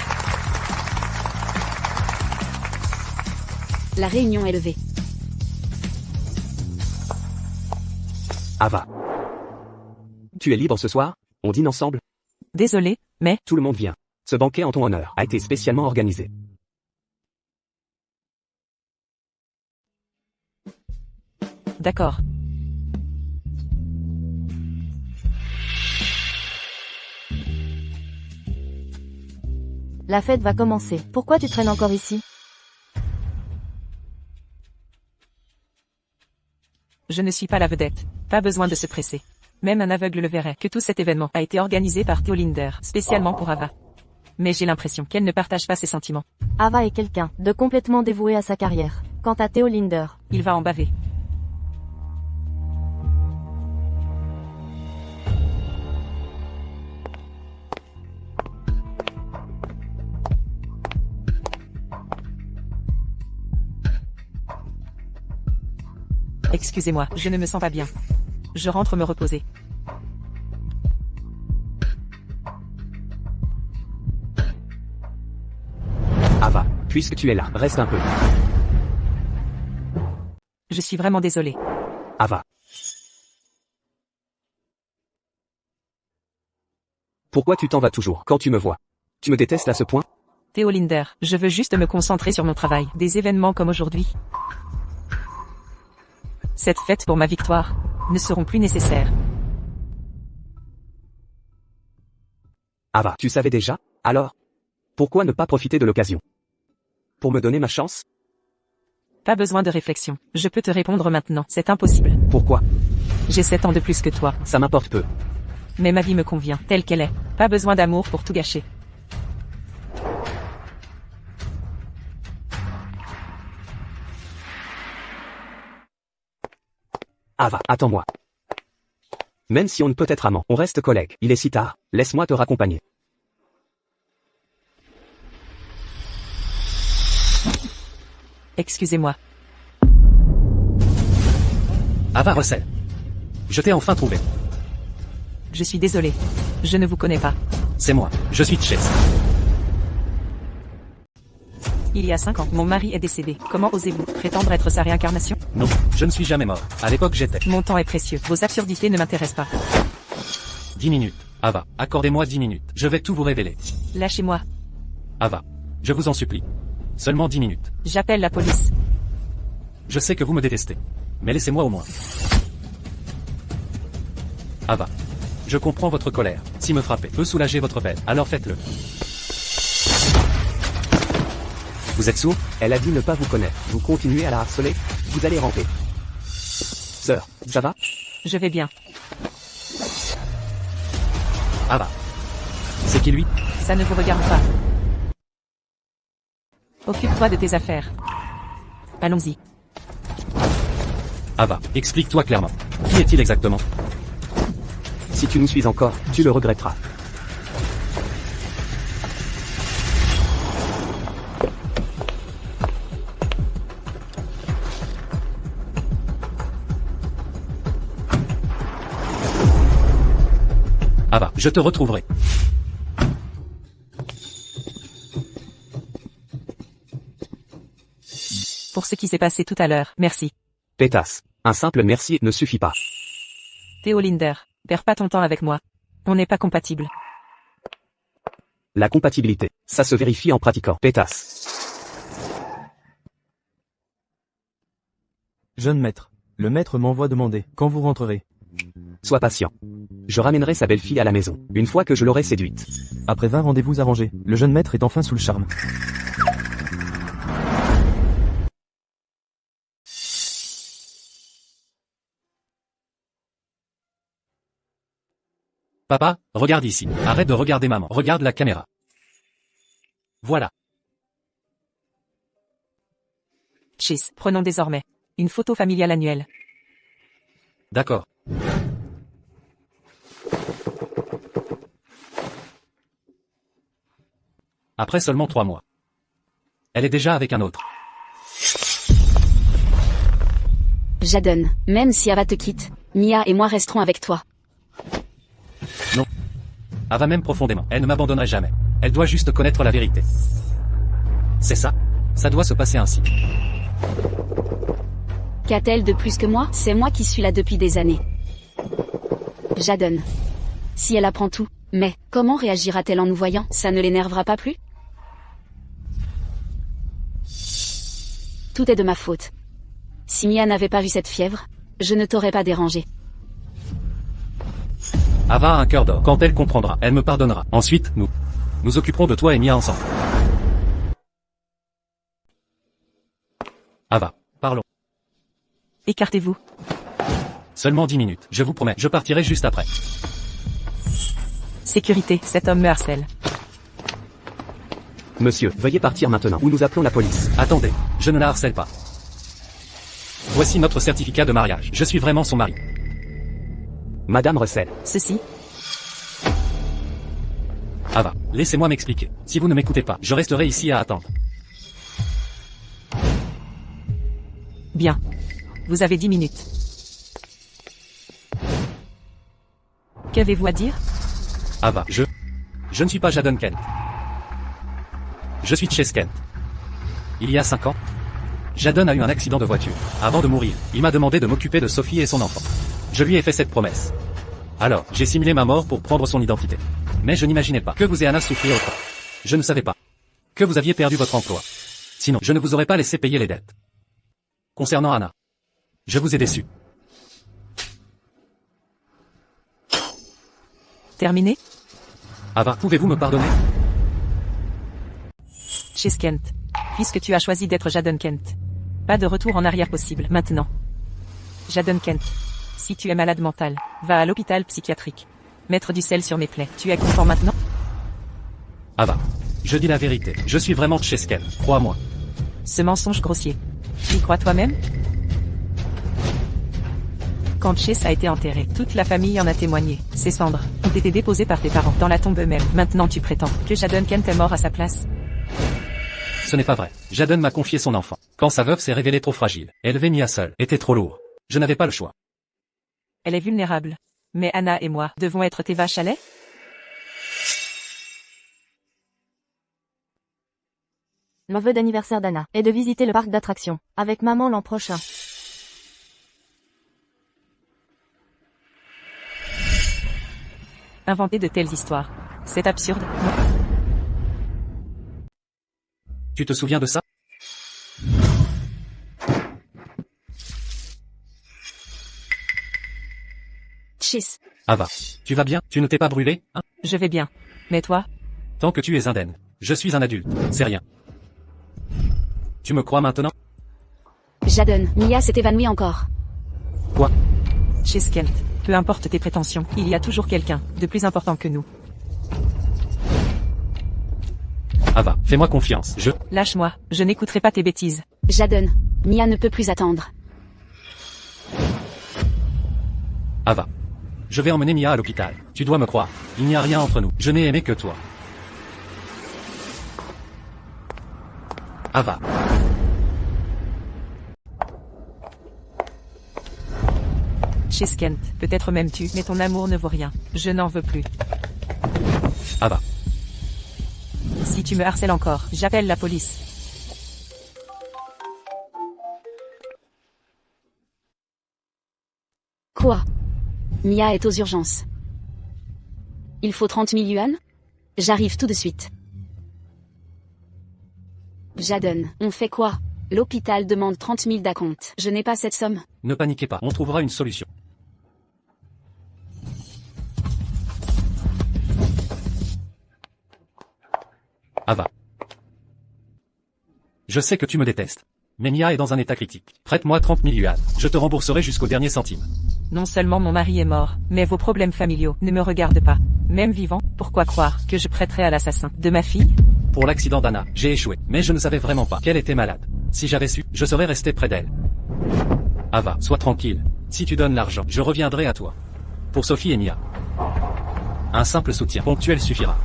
La réunion est levée. Ava. Tu es libre ce soir? On dîne ensemble? Désolé, mais... Tout le monde vient. Ce banquet en ton honneur a été spécialement organisé. D'accord. La fête va commencer. Pourquoi tu traînes encore ici? Je ne suis pas la vedette. Pas besoin de se presser. Même un aveugle le verrait que tout cet événement a été organisé par Théolinder, spécialement pour Ava. Mais j'ai l'impression qu'elle ne partage pas ses sentiments. Ava est quelqu'un de complètement dévoué à sa carrière. Quant à Théolinder, Il va en baver. Excusez-moi, je ne me sens pas bien. Je rentre me reposer. Ava, puisque tu es là, reste un peu. Je suis vraiment désolée. Ava. Pourquoi tu t'en vas toujours quand tu me vois? Tu me détestes à ce point? Théolinder, je veux juste me concentrer sur mon travail. Des événements comme aujourd'hui. Cette fête pour ma victoire ne seront plus nécessaires. Ava, tu savais déjà? Alors? Pourquoi ne pas profiter de l'occasion? Pour me donner ma chance? Pas besoin de réflexion. Je peux te répondre maintenant. C'est impossible. Pourquoi? J'ai 7 ans de plus que toi. Ça m'importe peu. Mais ma vie me convient, telle qu'elle est. Pas besoin d'amour pour tout gâcher. Ava, attends-moi. Même si on ne peut être amant, on reste collègues. Il est si tard. Laisse-moi te raccompagner. Excusez-moi. Ava Russell. Je t'ai enfin trouvé. Je suis désolée. Je ne vous connais pas. C'est moi. Je suis Chase. Il y a 5 ans, mon mari est décédé. Comment osez-vous prétendre être sa réincarnation? Non, je ne suis jamais mort. À l'époque j'étais. Mon temps est précieux. Vos absurdités ne m'intéressent pas. 10 minutes. Ava, accordez-moi 10 minutes. Je vais tout vous révéler. Lâchez-moi. Ava, je vous en supplie. Seulement 10 minutes. J'appelle la police. Je sais que vous me détestez. Mais laissez-moi au moins. Ava, je comprends votre colère. Si me frapper peut soulager votre peine, alors faites-le. Vous êtes sourd? Elle a dit ne pas vous connaître. Vous continuez à la harceler? Vous allez ramper. Sœur, ça va? Je vais bien. Ava. C'est qui lui? Ça ne vous regarde pas. Occupe-toi de tes affaires. Allons-y. Ava, explique-toi clairement. Qui est-il exactement? Si tu nous suis encore, tu le regretteras. Ava, je te retrouverai. Pour ce qui s'est passé tout à l'heure, merci. Pétasse. Un simple merci ne suffit pas. Théolinder, perds pas ton temps avec moi. On n'est pas compatibles. La compatibilité, ça se vérifie en pratiquant. Pétasse. Jeune maître. Le maître m'envoie demander quand vous rentrerez. Sois patient. Je ramènerai sa belle-fille à la maison, une fois que je l'aurai séduite. Après 20 rendez-vous arrangés, le jeune maître est enfin sous le charme. Papa, regarde ici. Arrête de regarder maman. Regarde la caméra. Voilà. Chase, prenons désormais une photo familiale annuelle. D'accord. Après seulement 3 mois. Elle est déjà avec un autre. Jaden, même si Ava te quitte, Mia et moi resterons avec toi. Non. Ava m'aime profondément. Elle ne m'abandonnerait jamais. Elle doit juste connaître la vérité. C'est ça. Ça doit se passer ainsi. Qu'a-t-elle de plus que moi? C'est moi qui suis là depuis des années. Jaden. Si elle apprend tout, mais comment réagira-t-elle en nous voyant? Ça ne l'énervera pas plus? Tout est de ma faute. Si Mia n'avait pas eu cette fièvre, je ne t'aurais pas dérangé. Ava a un cœur d'or. Quand elle comprendra, elle me pardonnera. Ensuite, nous nous occuperons de toi et Mia ensemble. Ava, parlons. Écartez-vous. Seulement 10 minutes, je vous promets, je partirai juste après. Sécurité, cet homme me harcèle. Monsieur, veuillez partir maintenant ou nous appelons la police. Attendez, je ne la harcèle pas. Voici notre certificat de mariage. Je suis vraiment son mari. Madame Russell, Ceci, Ava, laissez-moi m'expliquer. Si vous ne m'écoutez pas, je resterai ici à attendre. bien. Vous avez 10 minutes. Qu'avez-vous à dire? Ava, je ne suis pas Jadon Kent. Je suis Chase Kent. Il y a 5 ans, Jadon a eu un accident de voiture. Avant de mourir, il m'a demandé de m'occuper de Sophie et son enfant. Je lui ai fait cette promesse. Alors, j'ai simulé ma mort pour prendre son identité. Mais je n'imaginais pas que vous et Anna souffriez autant. Je ne savais pas que vous aviez perdu votre emploi. Sinon, je ne vous aurais pas laissé payer les dettes. Concernant Anna, je vous ai déçu. Terminé? Ava, pouvez-vous me pardonner? Chase Kent. Puisque tu as choisi d'être Jadon Kent. Pas de retour en arrière possible, maintenant. Jadon Kent. Si tu es malade mental, va à l'hôpital psychiatrique. Mettre du sel sur mes plaies. Tu es content maintenant? Ava, je dis la vérité. Je suis vraiment Chase Kent, crois-moi. Ce mensonge grossier. Tu y crois toi-même? Quand Chase a été enterré, toute la famille en a témoigné. Ses cendres ont été déposées par tes parents dans la tombe eux-mêmes. Maintenant tu prétends que Jadon Kent est mort à sa place? Ce n'est pas vrai. Jadon m'a confié son enfant. Quand sa veuve s'est révélée trop fragile, élever Mia seule était trop lourd. Je n'avais pas le choix. Elle est vulnérable. Mais Anna et moi devons être tes vaches à lait? Le vœu d'anniversaire d'Anna est de visiter le parc d'attractions avec maman l'an prochain. Inventer de telles histoires. C'est absurde, non? Tu te souviens de ça? Chase. Ava, tu vas bien? Tu ne t'es pas brûlé, hein? Je vais bien. Mais toi? Tant que tu es indemne. Je suis un adulte, c'est rien. Tu me crois maintenant? Jadon, Mia s'est évanouie encore. Quoi? Chase Kent. Peu importe tes prétentions, il y a toujours quelqu'un de plus important que nous. Ava, fais-moi confiance, Lâche-moi, je n'écouterai pas tes bêtises. Jadon, Mia ne peut plus attendre. Ava. Je vais emmener Mia à l'hôpital. Tu dois me croire. Il n'y a rien entre nous. Je n'ai aimé que toi. Ava. Chase Kent, peut-être m'aimes-tu, mais ton amour ne vaut rien. Je n'en veux plus. Ava. Si tu me harcèles encore, j'appelle la police. Quoi? Mia est aux urgences. Il faut 30 000 yuan? J'arrive tout de suite. Jadon, on fait quoi? L'hôpital demande 30 000 d'acompte. Je n'ai pas cette somme. Ne paniquez pas, on trouvera une solution. Ava. Je sais que tu me détestes. Mais Mia est dans un état critique. Prête-moi 30 000 yuan. Je te rembourserai jusqu'au dernier centime. Non seulement mon mari est mort, mais vos problèmes familiaux ne me regardent pas. Même vivant, pourquoi croire que je prêterai à l'assassin de ma fille? Pour l'accident d'Anna, j'ai échoué. Mais je ne savais vraiment pas qu'elle était malade. Si j'avais su, je serais resté près d'elle. Ava, sois tranquille. Si tu donnes l'argent, je reviendrai à toi. Pour Sophie et Mia. Un simple soutien ponctuel suffira.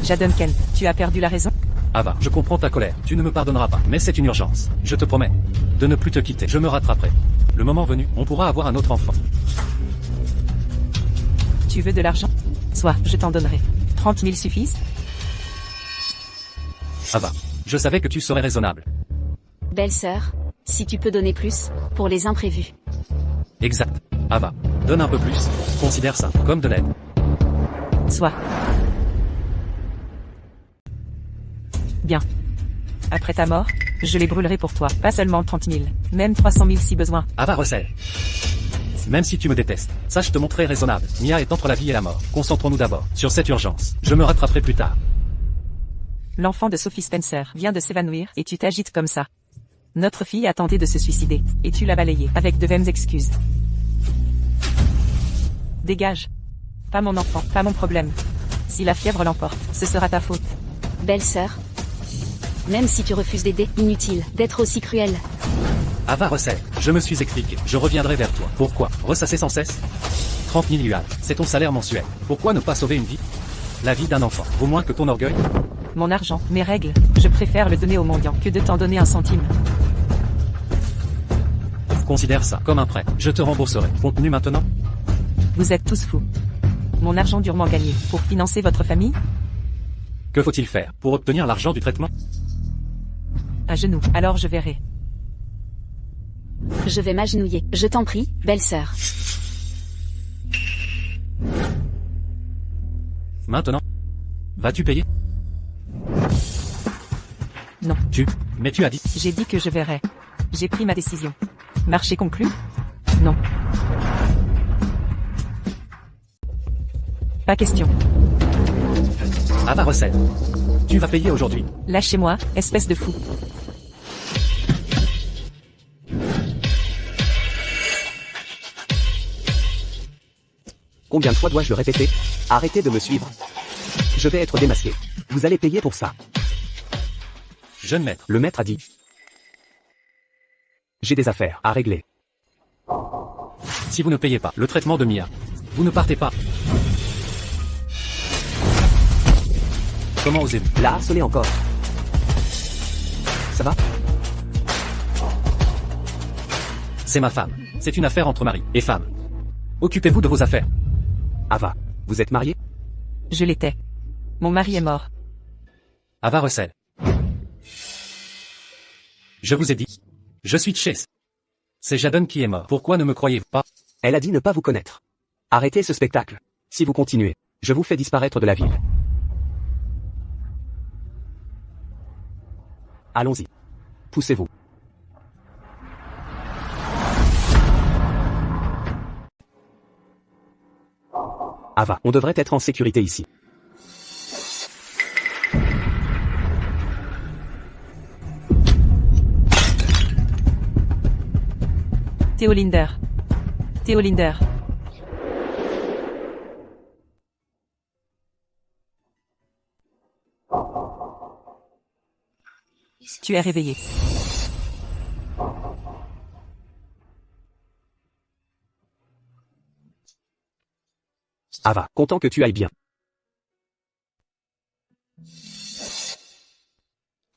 Jadon Kent, tu as perdu la raison? Ava, je comprends ta colère. Tu ne me pardonneras pas. Mais c'est une urgence. Je te promets de ne plus te quitter. Je me rattraperai. Le moment venu, on pourra avoir un autre enfant. Tu veux de l'argent? Soit, je t'en donnerai. 30 000 suffisent? Ava, je savais que tu serais raisonnable. Belle-sœur, si tu peux donner plus, pour les imprévus. Exact. Ava, donne un peu plus. Considère ça comme de l'aide. Soit. Bien. Après ta mort, je les brûlerai pour toi. Pas seulement 30 000, même 300 000 si besoin. Ava Russell. Même si tu me détestes, sache te montrer raisonnable. Mia est entre la vie et la mort. Concentrons-nous d'abord sur cette urgence. Je me rattraperai plus tard. L'enfant de Sophie Spencer vient de s'évanouir et tu t'agites comme ça. Notre fille a tenté de se suicider, et tu l'as balayée, avec de vaines excuses. Dégage. Pas mon enfant, pas mon problème. Si la fièvre l'emporte, ce sera ta faute. Belle-sœur. Même si tu refuses d'aider, inutile d'être aussi cruel. Ava Russell, je me suis expliqué. Je reviendrai vers toi. Pourquoi ressasser sans cesse 30 000 yuan, c'est ton salaire mensuel. Pourquoi ne pas sauver une vie? La vie d'un enfant vaut moins que ton orgueil? Mon argent, mes règles, je préfère le donner aux mendiants que de t'en donner un centime. Considère ça comme un prêt. Je te rembourserai. Contenu maintenant? Vous êtes tous fous. Mon argent durement gagné, pour financer votre famille? Que faut-il faire pour obtenir l'argent du traitement? À genoux, alors je verrai. Je vais m'agenouiller. Je t'en prie, belle-sœur. Maintenant? Vas-tu payer? Non. Mais tu as dit. J'ai dit que je verrai. J'ai pris ma décision. Marché conclu? Non. Pas question. Ava Russell. Tu vas payer aujourd'hui. Lâchez-moi, espèce de fou. Combien de fois dois-je le répéter? Arrêtez de me suivre. Je vais être démasqué. Vous allez payer pour ça. Jeune maître. Le maître a dit. J'ai des affaires à régler. Si vous ne payez pas le traitement de Mia, vous ne partez pas. Comment osez-vous La harceler encore. Ça va? C'est ma femme. C'est une affaire entre mari et femme. Occupez-vous de vos affaires. Ava, vous êtes mariée? Je l'étais. Mon mari est mort. Ava Russell. Je vous ai dit. Je suis Chase. C'est Jaden qui est mort. Pourquoi ne me croyez-vous pas? Elle a dit ne pas vous connaître. Arrêtez ce spectacle. Si vous continuez, je vous fais disparaître de la ville. Allons-y. Poussez-vous. Ava, on devrait être en sécurité ici. Theo Linder. Theo Linder. Tu es réveillé. Ava, content que tu ailles bien.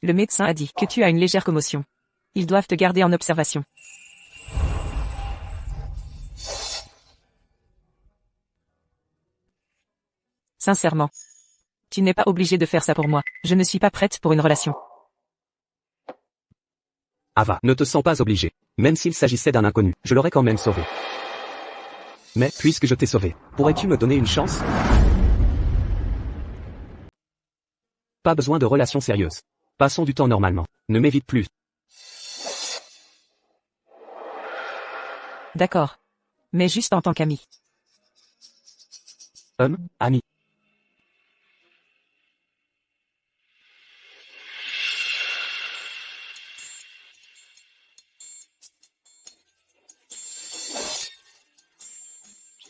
Le médecin a dit que tu as une légère commotion. Ils doivent te garder en observation. Sincèrement. Tu n'es pas obligé de faire ça pour moi. Je ne suis pas prête pour une relation. Ava, ne te sens pas obligé. Même s'il s'agissait d'un inconnu, je l'aurais quand même sauvé. Mais, puisque je t'ai sauvé, pourrais-tu me donner une chance? Pas besoin de relations sérieuses. Passons du temps normalement. Ne m'évite plus. D'accord. Mais juste en tant qu'ami. Ami.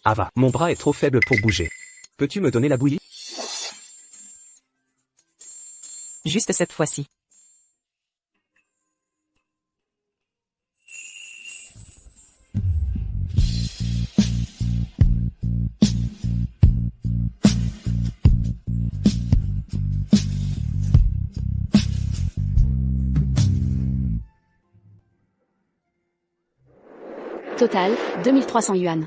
Ava, mon bras est trop faible pour bouger. Peux-tu me donner la bouillie? Juste cette fois-ci. Total, 2300 yuan.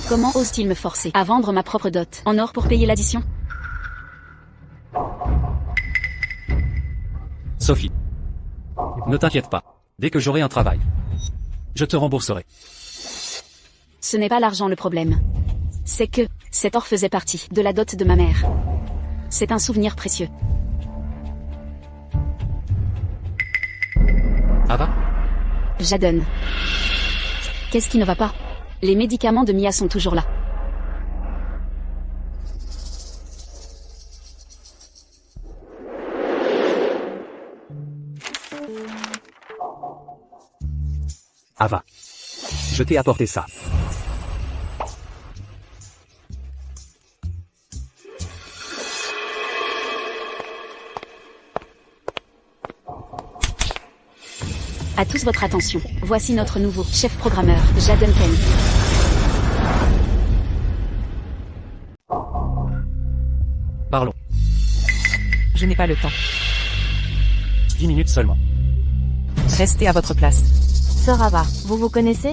Comment ose-t-il me forcer à vendre ma propre dot en or pour payer l'addition? Sophie. Ne t'inquiète pas. Dès que j'aurai un travail, je te rembourserai. Ce n'est pas l'argent le problème. C'est que cet or faisait partie de la dot de ma mère. C'est un souvenir précieux. Ava? Jaden. Qu'est-ce qui ne va pas? Les médicaments de Mia sont toujours là. Ava. Je t'ai apporté ça. À tous votre attention. Voici notre nouveau chef programmeur, Jaden Pen. Parlons. Je n'ai pas le temps. 10 minutes seulement. Restez à votre place. Sœur Ava, vous vous connaissez?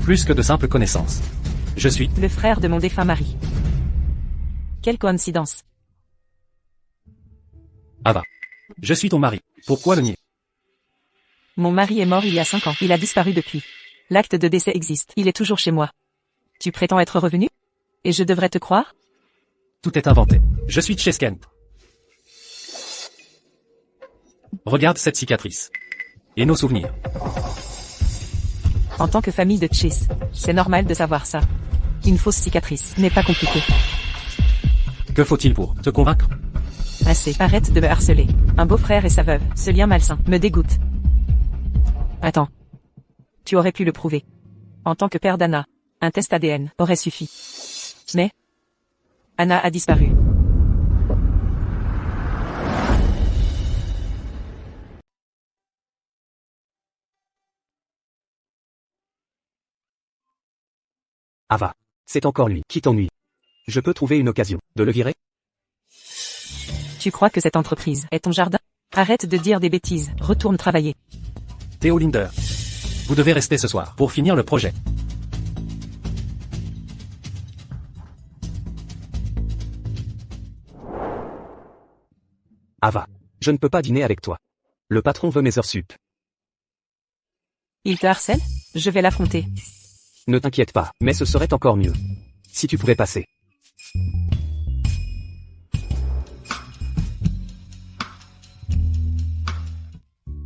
Plus que de simples connaissances. Je suis... Le frère de mon défunt mari. Quelle coïncidence. Ava. Je suis ton mari. Pourquoi le nier? Mon mari est mort il y a 5 ans. Il a disparu depuis. L'acte de décès existe. Il est toujours chez moi. Tu prétends être revenu? Et je devrais te croire? Tout est inventé. Je suis Chase Kent. Regarde cette cicatrice. Et nos souvenirs. En tant que famille de Chase, c'est normal de savoir ça. Une fausse cicatrice n'est pas compliqué. Que faut-il pour te convaincre? Assez. Arrête de me harceler. Un beau-frère et sa veuve, ce lien malsain, me dégoûte. Attends. Tu aurais pu le prouver. En tant que père d'Anna, un test ADN aurait suffi. Mais Anna a disparu. Ava. C'est encore lui qui t'ennuie. Je peux trouver une occasion de le virer? Tu crois que cette entreprise est ton jardin? Arrête de dire des bêtises, retourne travailler. Théo Linder. Vous devez rester ce soir pour finir le projet. Ava. Je ne peux pas dîner avec toi. Le patron veut mes heures sup. Il te harcèle? Je vais l'affronter. Ne t'inquiète pas, mais ce serait encore mieux. Si tu pouvais passer.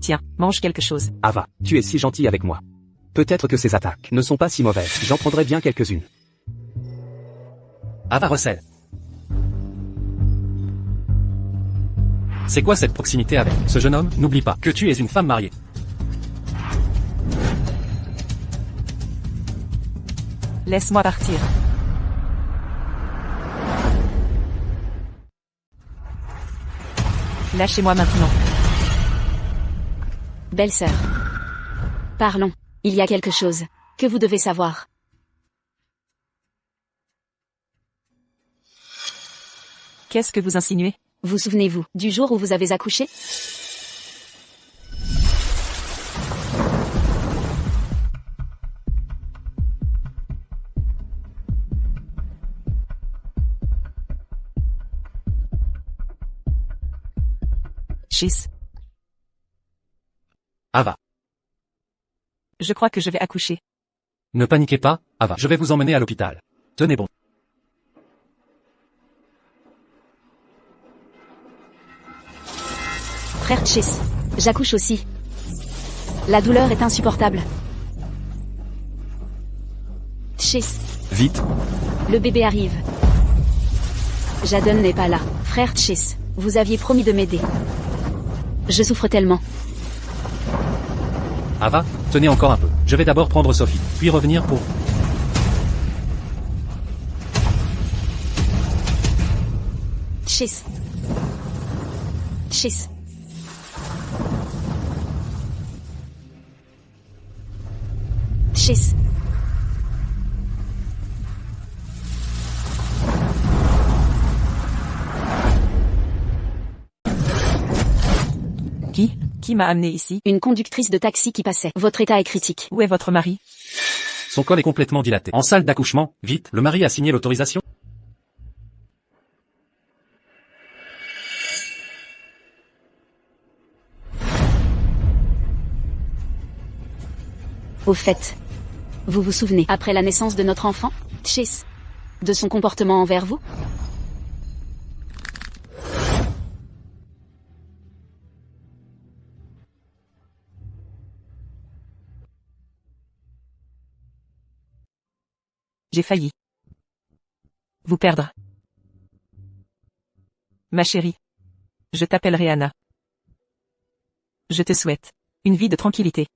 Tiens, mange quelque chose. Ava, tu es si gentil avec moi. Peut-être que ces attaques ne sont pas si mauvaises. J'en prendrai bien quelques-unes. Ava Russell. C'est quoi cette proximité avec ce jeune homme? N'oublie pas que tu es une femme mariée. Laisse-moi partir. Lâchez-moi maintenant. Belle-sœur. Parlons. Il y a quelque chose que vous devez savoir. Qu'est-ce que vous insinuez? Vous souvenez-vous du jour où vous avez accouché? Chase, Ava. je crois que je vais accoucher. Ne paniquez pas, Ava. Je vais vous emmener à l'hôpital. Tenez bon. Frère Chase. J'accouche aussi. La douleur est insupportable. Chase. Vite. Le bébé arrive. Jaden n'est pas là. Frère Chase, vous aviez promis de m'aider. Je souffre tellement. Ava, tenez encore un peu. Je vais d'abord prendre Sophie, puis revenir pour... Chase. Chase. Chase. Qui m'a amené ici? Une conductrice de taxi qui passait. Votre état est critique. Où est votre mari? Son col est complètement dilaté. En salle d'accouchement, vite, le mari a signé l'autorisation? Au fait, vous vous souvenez, après la naissance de notre enfant, Chase, de son comportement envers vous? J'ai failli vous perdre. Ma chérie. Je t'appellerai Anna. Je te souhaite une vie de tranquillité.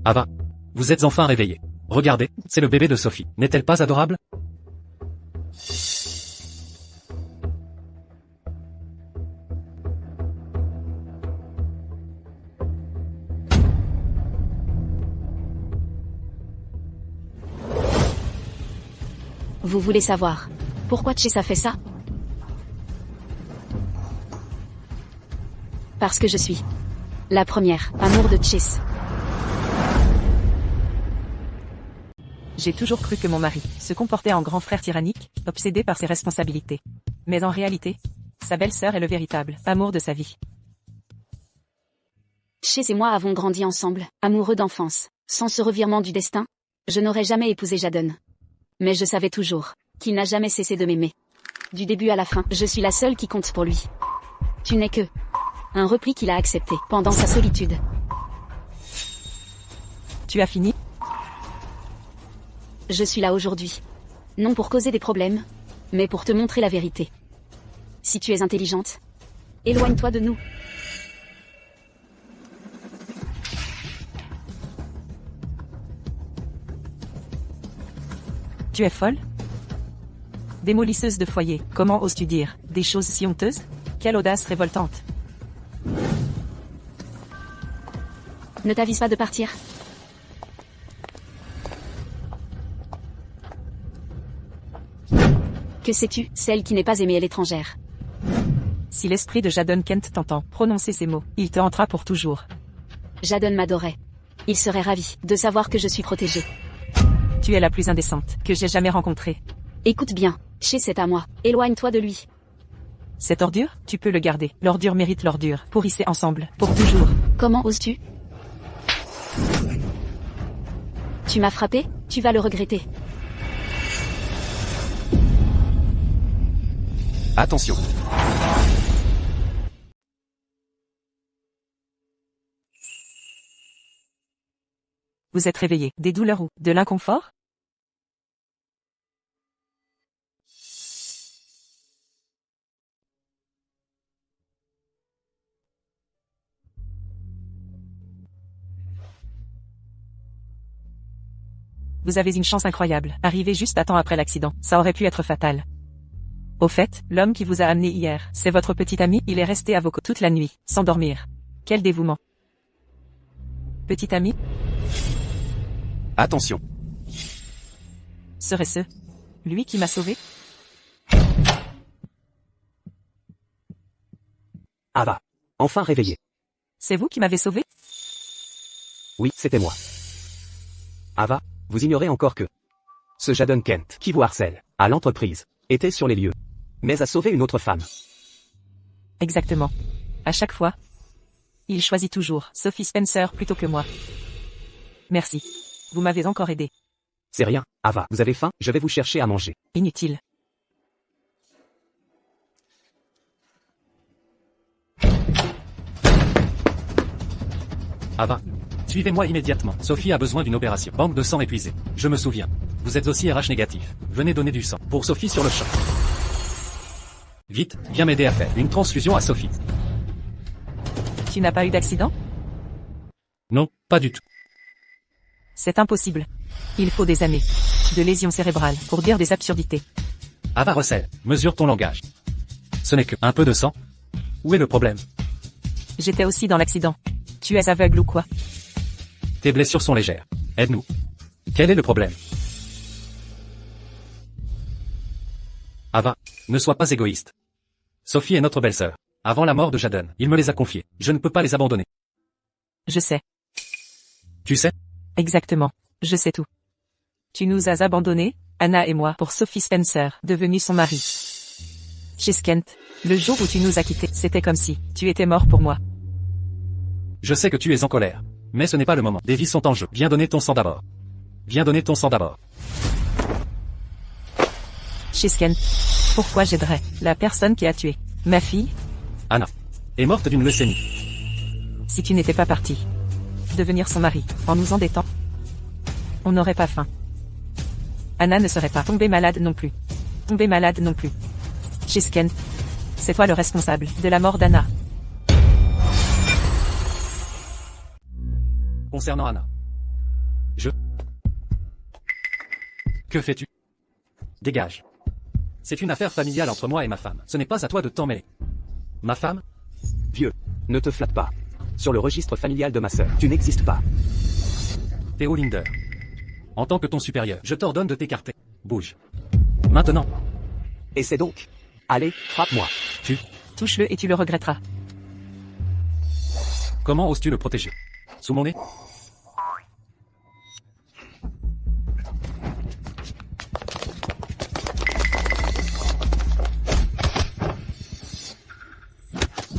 Ava. Vous êtes enfin réveillée. Regardez, c'est le bébé de Sophie. N'est-elle pas adorable? Vous voulez savoir pourquoi Chase a fait ça? Parce que je suis la première amour de Chase. J'ai toujours cru que mon mari se comportait en grand frère tyrannique, obsédé par ses responsabilités. Mais en réalité, sa belle-sœur est le véritable amour de sa vie. Chase et moi avons grandi ensemble, amoureux d'enfance. Sans ce revirement du destin, je n'aurais jamais épousé Jadon. Mais je savais toujours qu'il n'a jamais cessé de m'aimer. Du début à la fin, je suis la seule qui compte pour lui. Tu n'es que un repli qu'il a accepté pendant sa solitude. Tu as fini? Je suis là aujourd'hui. Non pour causer des problèmes, mais pour te montrer la vérité. Si tu es intelligente, éloigne-toi de nous. Tu es folle? Démolisseuse de foyer, comment oses-tu dire des choses si honteuses? Quelle audace révoltante! Ne t'avise pas de partir. Que sais-tu, celle qui n'est pas aimée est l'étrangère. Si l'esprit de Jadon Kent t'entend prononcer ces mots, il te hantera pour toujours. Jadon m'adorait. Il serait ravi de savoir que je suis protégée. Tu es la plus indécente que j'ai jamais rencontrée. Écoute bien, Chase est à moi. Éloigne-toi de lui. Cette ordure, tu peux le garder. L'ordure mérite l'ordure. Pourrissez ensemble, pour toujours. Comment oses-tu? Tu m'as frappé, tu vas le regretter. Attention. Vous êtes réveillé. Des douleurs ou de l'inconfort? Vous avez une chance incroyable. Arrivé juste à temps après l'accident. Ça aurait pu être fatal. Au fait, l'homme qui vous a amené hier, c'est votre petit ami. Il est resté à vos côtés toute la nuit, sans dormir. Quel dévouement. Petit ami? Attention. Serait-ce lui qui m'a sauvé? Ava. Enfin réveillée. C'est vous qui m'avez sauvé? Oui, c'était moi. Ava, vous ignorez encore que ce Jadon Kent, qui vous harcèle, à l'entreprise, était sur les lieux, mais a sauvé une autre femme. Exactement. À chaque fois, il choisit toujours Sophie Spencer plutôt que moi. Merci. Vous m'avez encore aidé. C'est rien, Ava, vous avez faim, je vais vous chercher à manger. Inutile. Ava. Suivez-moi immédiatement. Sophie a besoin d'une opération. Banque de sang épuisée. Je me souviens. Vous êtes aussi RH négatif. Venez donner du sang. Pour Sophie sur le champ. Vite, viens m'aider à faire une transfusion à Sophie. Tu n'as pas eu d'accident? Non, pas du tout. C'est impossible. Il faut des années de lésions cérébrales pour dire des absurdités. Ava Russell, mesure ton langage. Ce n'est que un peu de sang. Où est le problème? J'étais aussi dans l'accident. Tu es aveugle ou quoi? Tes blessures sont légères. Aide-nous. Quel est le problème? Ava, ne sois pas égoïste. Sophie est notre belle-sœur. Avant la mort de Jadon, il me les a confiées. Je ne peux pas les abandonner. Je sais. Tu sais? Exactement. Je sais tout. Tu nous as abandonnés, Anna et moi, pour Sophie Spencer, devenue son mari. Chez Kent, le jour où tu nous as quittés, c'était comme si tu étais mort pour moi. Je sais que tu es en colère. Mais ce n'est pas le moment. Des vies sont en jeu. Viens donner ton sang d'abord. Viens donner ton sang d'abord. Chez Kent, pourquoi j'aiderais la personne qui a tué ma fille? Anna est morte d'une leucémie. Si tu n'étais pas parti, Devenir son mari, en nous endettant. On n'aurait pas faim. Anna ne serait pas tombée malade non plus. Tombée malade non plus. Chisken. C'est toi le responsable de la mort d'Anna. Concernant Anna. Que fais-tu? Dégage. C'est une affaire familiale entre moi et ma femme. Ce n'est pas à toi de t'en mêler. Ma femme? Vieux, ne te flatte pas. Sur le registre familial de ma sœur, tu n'existes pas. Théo Linder. En tant que ton supérieur, je t'ordonne de t'écarter. Bouge. Maintenant. Essaie donc. Allez, frappe-moi. Touche-le et tu le regretteras. Comment oses-tu le protéger? Sous mon nez?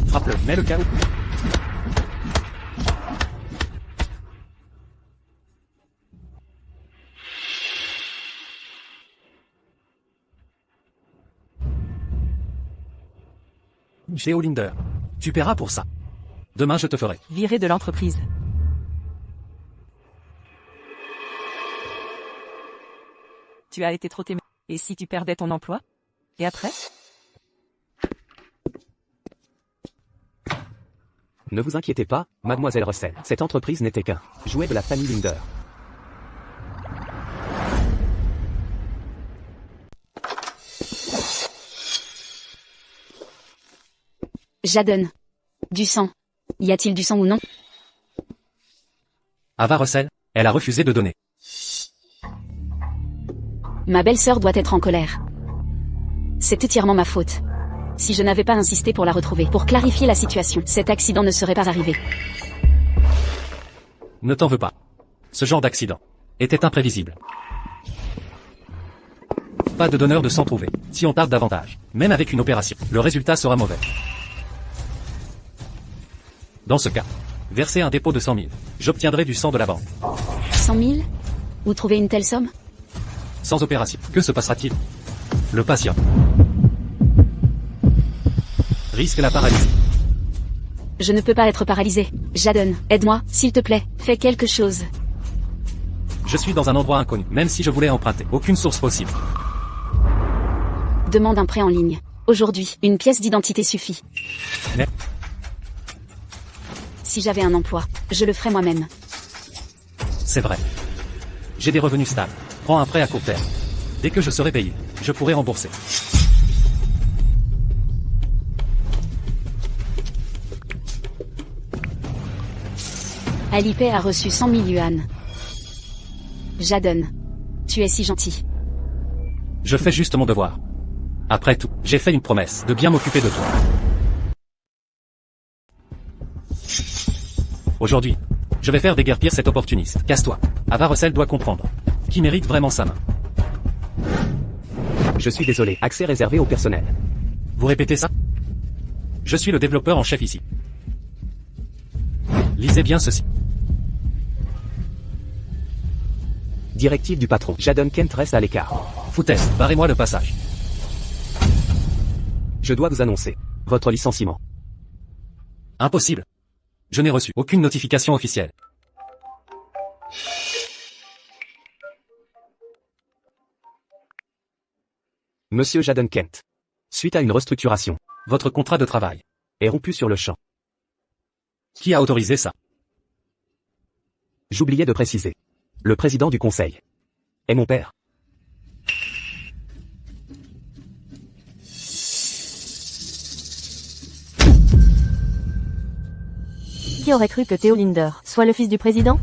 Frappe-le, mets le KO. Théo Linder. Tu paieras pour ça. Demain je te ferai. Viré de l'entreprise. Tu as été trop aimé. Et si tu perdais ton emploi? Et après? Ne vous inquiétez pas, mademoiselle Russell. Cette entreprise n'était qu'un jouet de la famille Linder. Jadon. Du sang. Y a-t-il du sang ou non? Ava Russell, elle a refusé de donner. Ma belle-sœur doit être en colère. C'est entièrement ma faute. Si je n'avais pas insisté pour la retrouver, pour clarifier la situation, cet accident ne serait pas arrivé. Ne t'en veux pas. Ce genre d'accident était imprévisible. Pas de donneur de sang trouvé. Si on tarde davantage, même avec une opération, le résultat sera mauvais. Dans ce cas, versez un dépôt de 100 000. J'obtiendrai du sang de la banque. 100 000? Où trouver une telle somme? Sans opération, que se passera-t-il? Le patient risque la paralysie. Je ne peux pas être paralysé. Jadon, aide-moi, s'il te plaît, fais quelque chose. Je suis dans un endroit inconnu, même si je voulais emprunter. Aucune source possible. Demande un prêt en ligne. Aujourd'hui, une pièce d'identité suffit. Mais Si j'avais un emploi, je le ferais moi-même. c'est vrai. J'ai des revenus stables. Prends un prêt à court terme. Dès que je serai payé, je pourrai rembourser. Alipay a reçu 100 000 yuan. Jadon. Tu es si gentil. Je fais juste mon devoir. Après tout, j'ai fait une promesse de bien m'occuper de toi. Aujourd'hui, je vais faire déguerpir cet opportuniste. Casse-toi. Ava Russell doit comprendre. Qui mérite vraiment sa main. Je suis désolé, accès réservé au personnel. Vous répétez ça? Je suis le développeur en chef ici. Lisez bien ceci. Directive du patron. Jadon Kent reste à l'écart. Foutaise, barrez-moi le passage. Je dois vous annoncer votre licenciement. Impossible. Je n'ai reçu aucune notification officielle. Monsieur Jadon Kent. Suite à une restructuration, Votre contrat de travail. est rompu sur le champ. Qui a autorisé ça? J'oubliais de préciser. Le président du conseil est mon père. Qui aurait cru que Théo Linder soit le fils du président?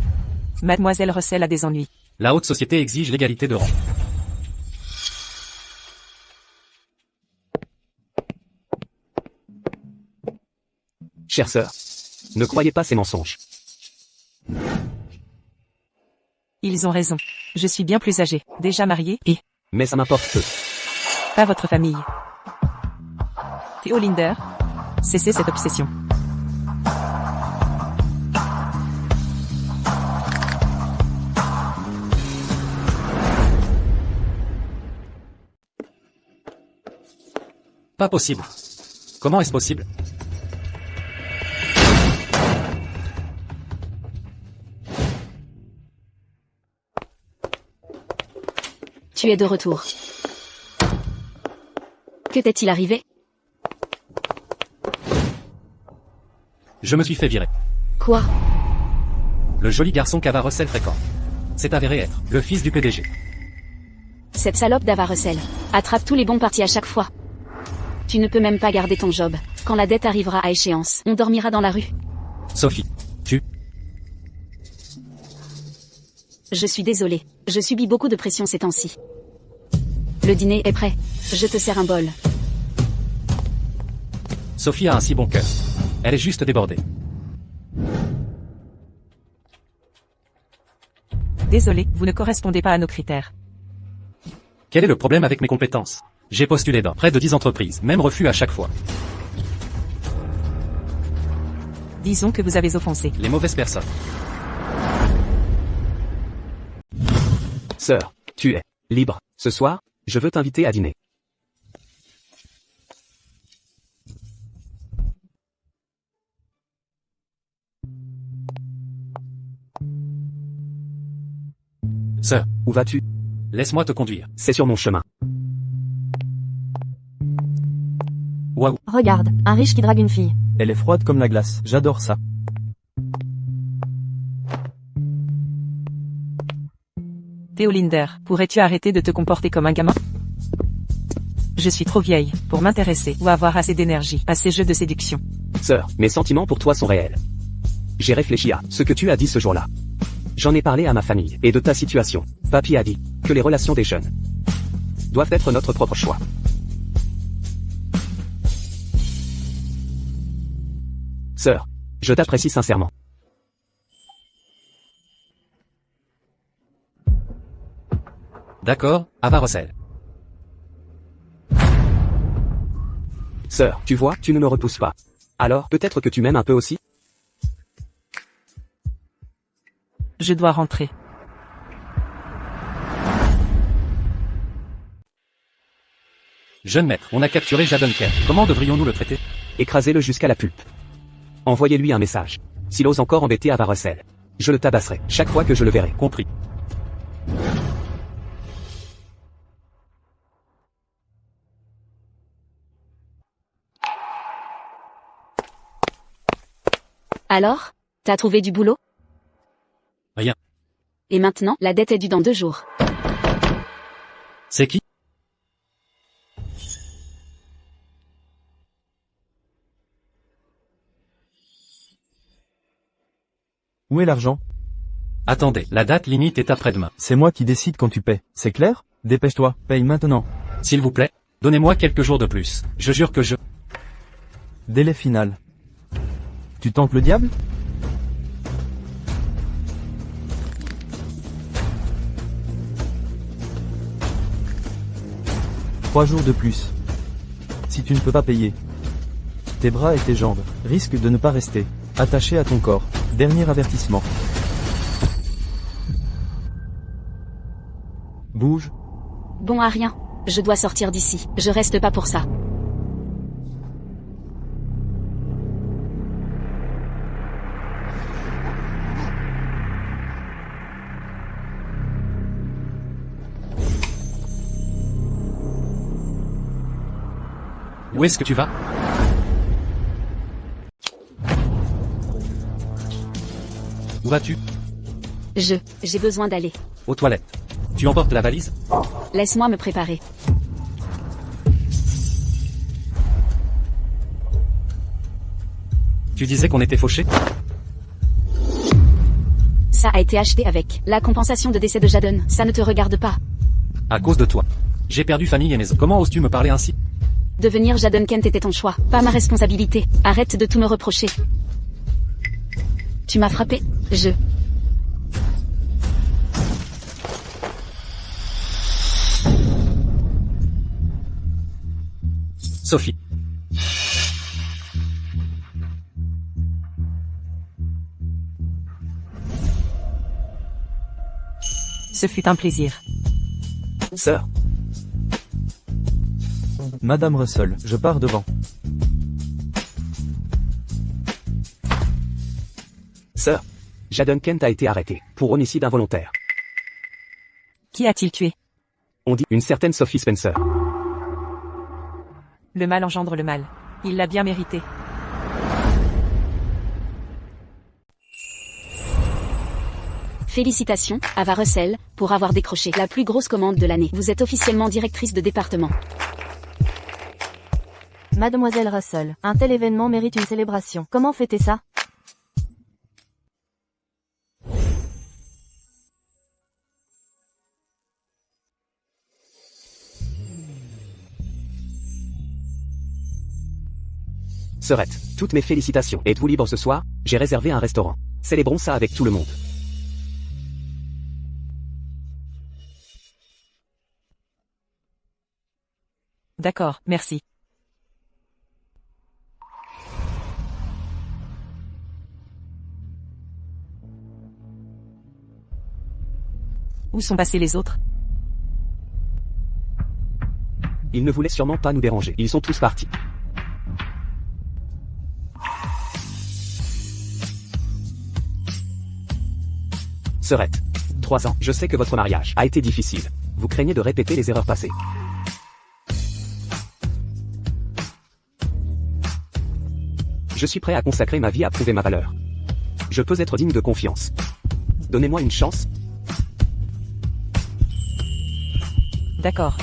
Mademoiselle Russell a des ennuis. La haute société exige l'égalité de rang. Chère sœur, ne croyez pas ces mensonges. Ils ont raison. Je suis bien plus âgée, déjà mariée, et Mais ça m'importe peu. pas votre famille. Théo Linder, cessez cette obsession. Pas possible. Comment est-ce possible? Tu es de retour. Que t'est-il arrivé? Je me suis fait virer. Quoi? Le joli garçon qu'Ava Russell fréquente. C'est avéré être le fils du PDG. Cette salope d'Ava Russell attrape tous les bons partis à chaque fois. Tu ne peux même pas garder ton job. Quand la dette arrivera à échéance, on dormira dans la rue. Sophie, tu... Je suis désolée. Je subis beaucoup de pression ces temps-ci. Le dîner est prêt. Je te sers un bol. Sophie a un si bon cœur. Elle est juste débordée. Désolé, vous ne correspondez pas à nos critères. Quel est le problème avec mes compétences? J'ai postulé dans près de 10 entreprises, même refus à chaque fois. Disons que vous avez offensé. Les mauvaises personnes. Sœur, tu es libre. Ce soir, je veux t'inviter à dîner. Sœur, Où vas-tu? laisse-moi te conduire. C'est sur mon chemin. Waouh, Regarde, un riche qui drague une fille. Elle est froide comme la glace, j'adore ça. Théo Linder, pourrais-tu arrêter de te comporter comme un gamin? Je suis trop vieille pour m'intéresser ou avoir assez d'énergie à ces jeux de séduction. Sœur, mes sentiments pour toi sont réels. J'ai réfléchi à ce que tu as dit ce jour-là. J'en ai parlé à ma famille et de ta situation. Papy a dit que les relations des jeunes doivent être notre propre choix. Sœur, je t'apprécie sincèrement. d'accord, Ava Russell. Sœur, tu vois, tu ne me repousses pas. Alors, peut-être que tu m'aimes un peu aussi? Je dois rentrer. Jeune maître, on a capturé Jadon Kent. Comment devrions-nous le traiter? Écrasez-le jusqu'à la pulpe. Envoyez-lui un message. S'il ose encore embêter Ava Russell, je le tabasserai chaque fois que je le verrai. Compris. Alors? T'as trouvé du boulot? Rien. Et maintenant, la dette est due dans 2 jours. C'est qui? Où est l'argent? Attendez, la date limite est après-demain. C'est moi qui décide quand tu paies. C'est clair? Dépêche-toi, paye maintenant. S'il vous plaît, donnez-moi quelques jours de plus. Je jure que je... Délai final. Tu tentes le diable? Trois jours de plus. Si tu ne peux pas payer, tes bras et tes jambes risquent de ne pas rester attachés à ton corps. Dernier avertissement. Bouge. Bon à rien. Je dois sortir d'ici. Je reste pas pour ça. Où est-ce que tu vas? Où vas-tu? J'ai besoin d'aller. Aux toilettes. Tu emportes la valise? Laisse-moi me préparer. Tu disais qu'on était fauchés? Ça a été acheté avec la compensation de décès de Jadon. Ça ne te regarde pas. À cause de toi. J'ai perdu famille et maison. Comment oses-tu me parler ainsi? Devenir Jadon Kent était ton choix, pas ma responsabilité. Arrête de tout me reprocher. Tu m'as frappé? Sophie. Ce fut un plaisir. Sœur, Madame Russell, je pars devant. sœur, Jadon Kent a été arrêté pour homicide involontaire. Qui a-t-il tué? On dit une certaine Sophie Spencer. Le mal engendre le mal. Il l'a bien mérité. Félicitations, Ava Russell, pour avoir décroché la plus grosse commande de l'année. Vous êtes officiellement directrice de département. Mademoiselle Russell, un tel événement mérite une célébration. Comment fêter ça? Sœurette, toutes mes félicitations. Êtes-vous libre ce soir? J'ai réservé un restaurant. Célébrons ça avec tout le monde. D'accord, merci. Où sont passés les autres? Ils ne voulaient sûrement pas nous déranger. Ils sont tous partis. Sœurette. 3 ans. Je sais que votre mariage a été difficile. Vous craignez de répéter les erreurs passées. Je suis prêt à consacrer ma vie à prouver ma valeur. Je peux être digne de confiance. Donnez-moi une chance. D'accord.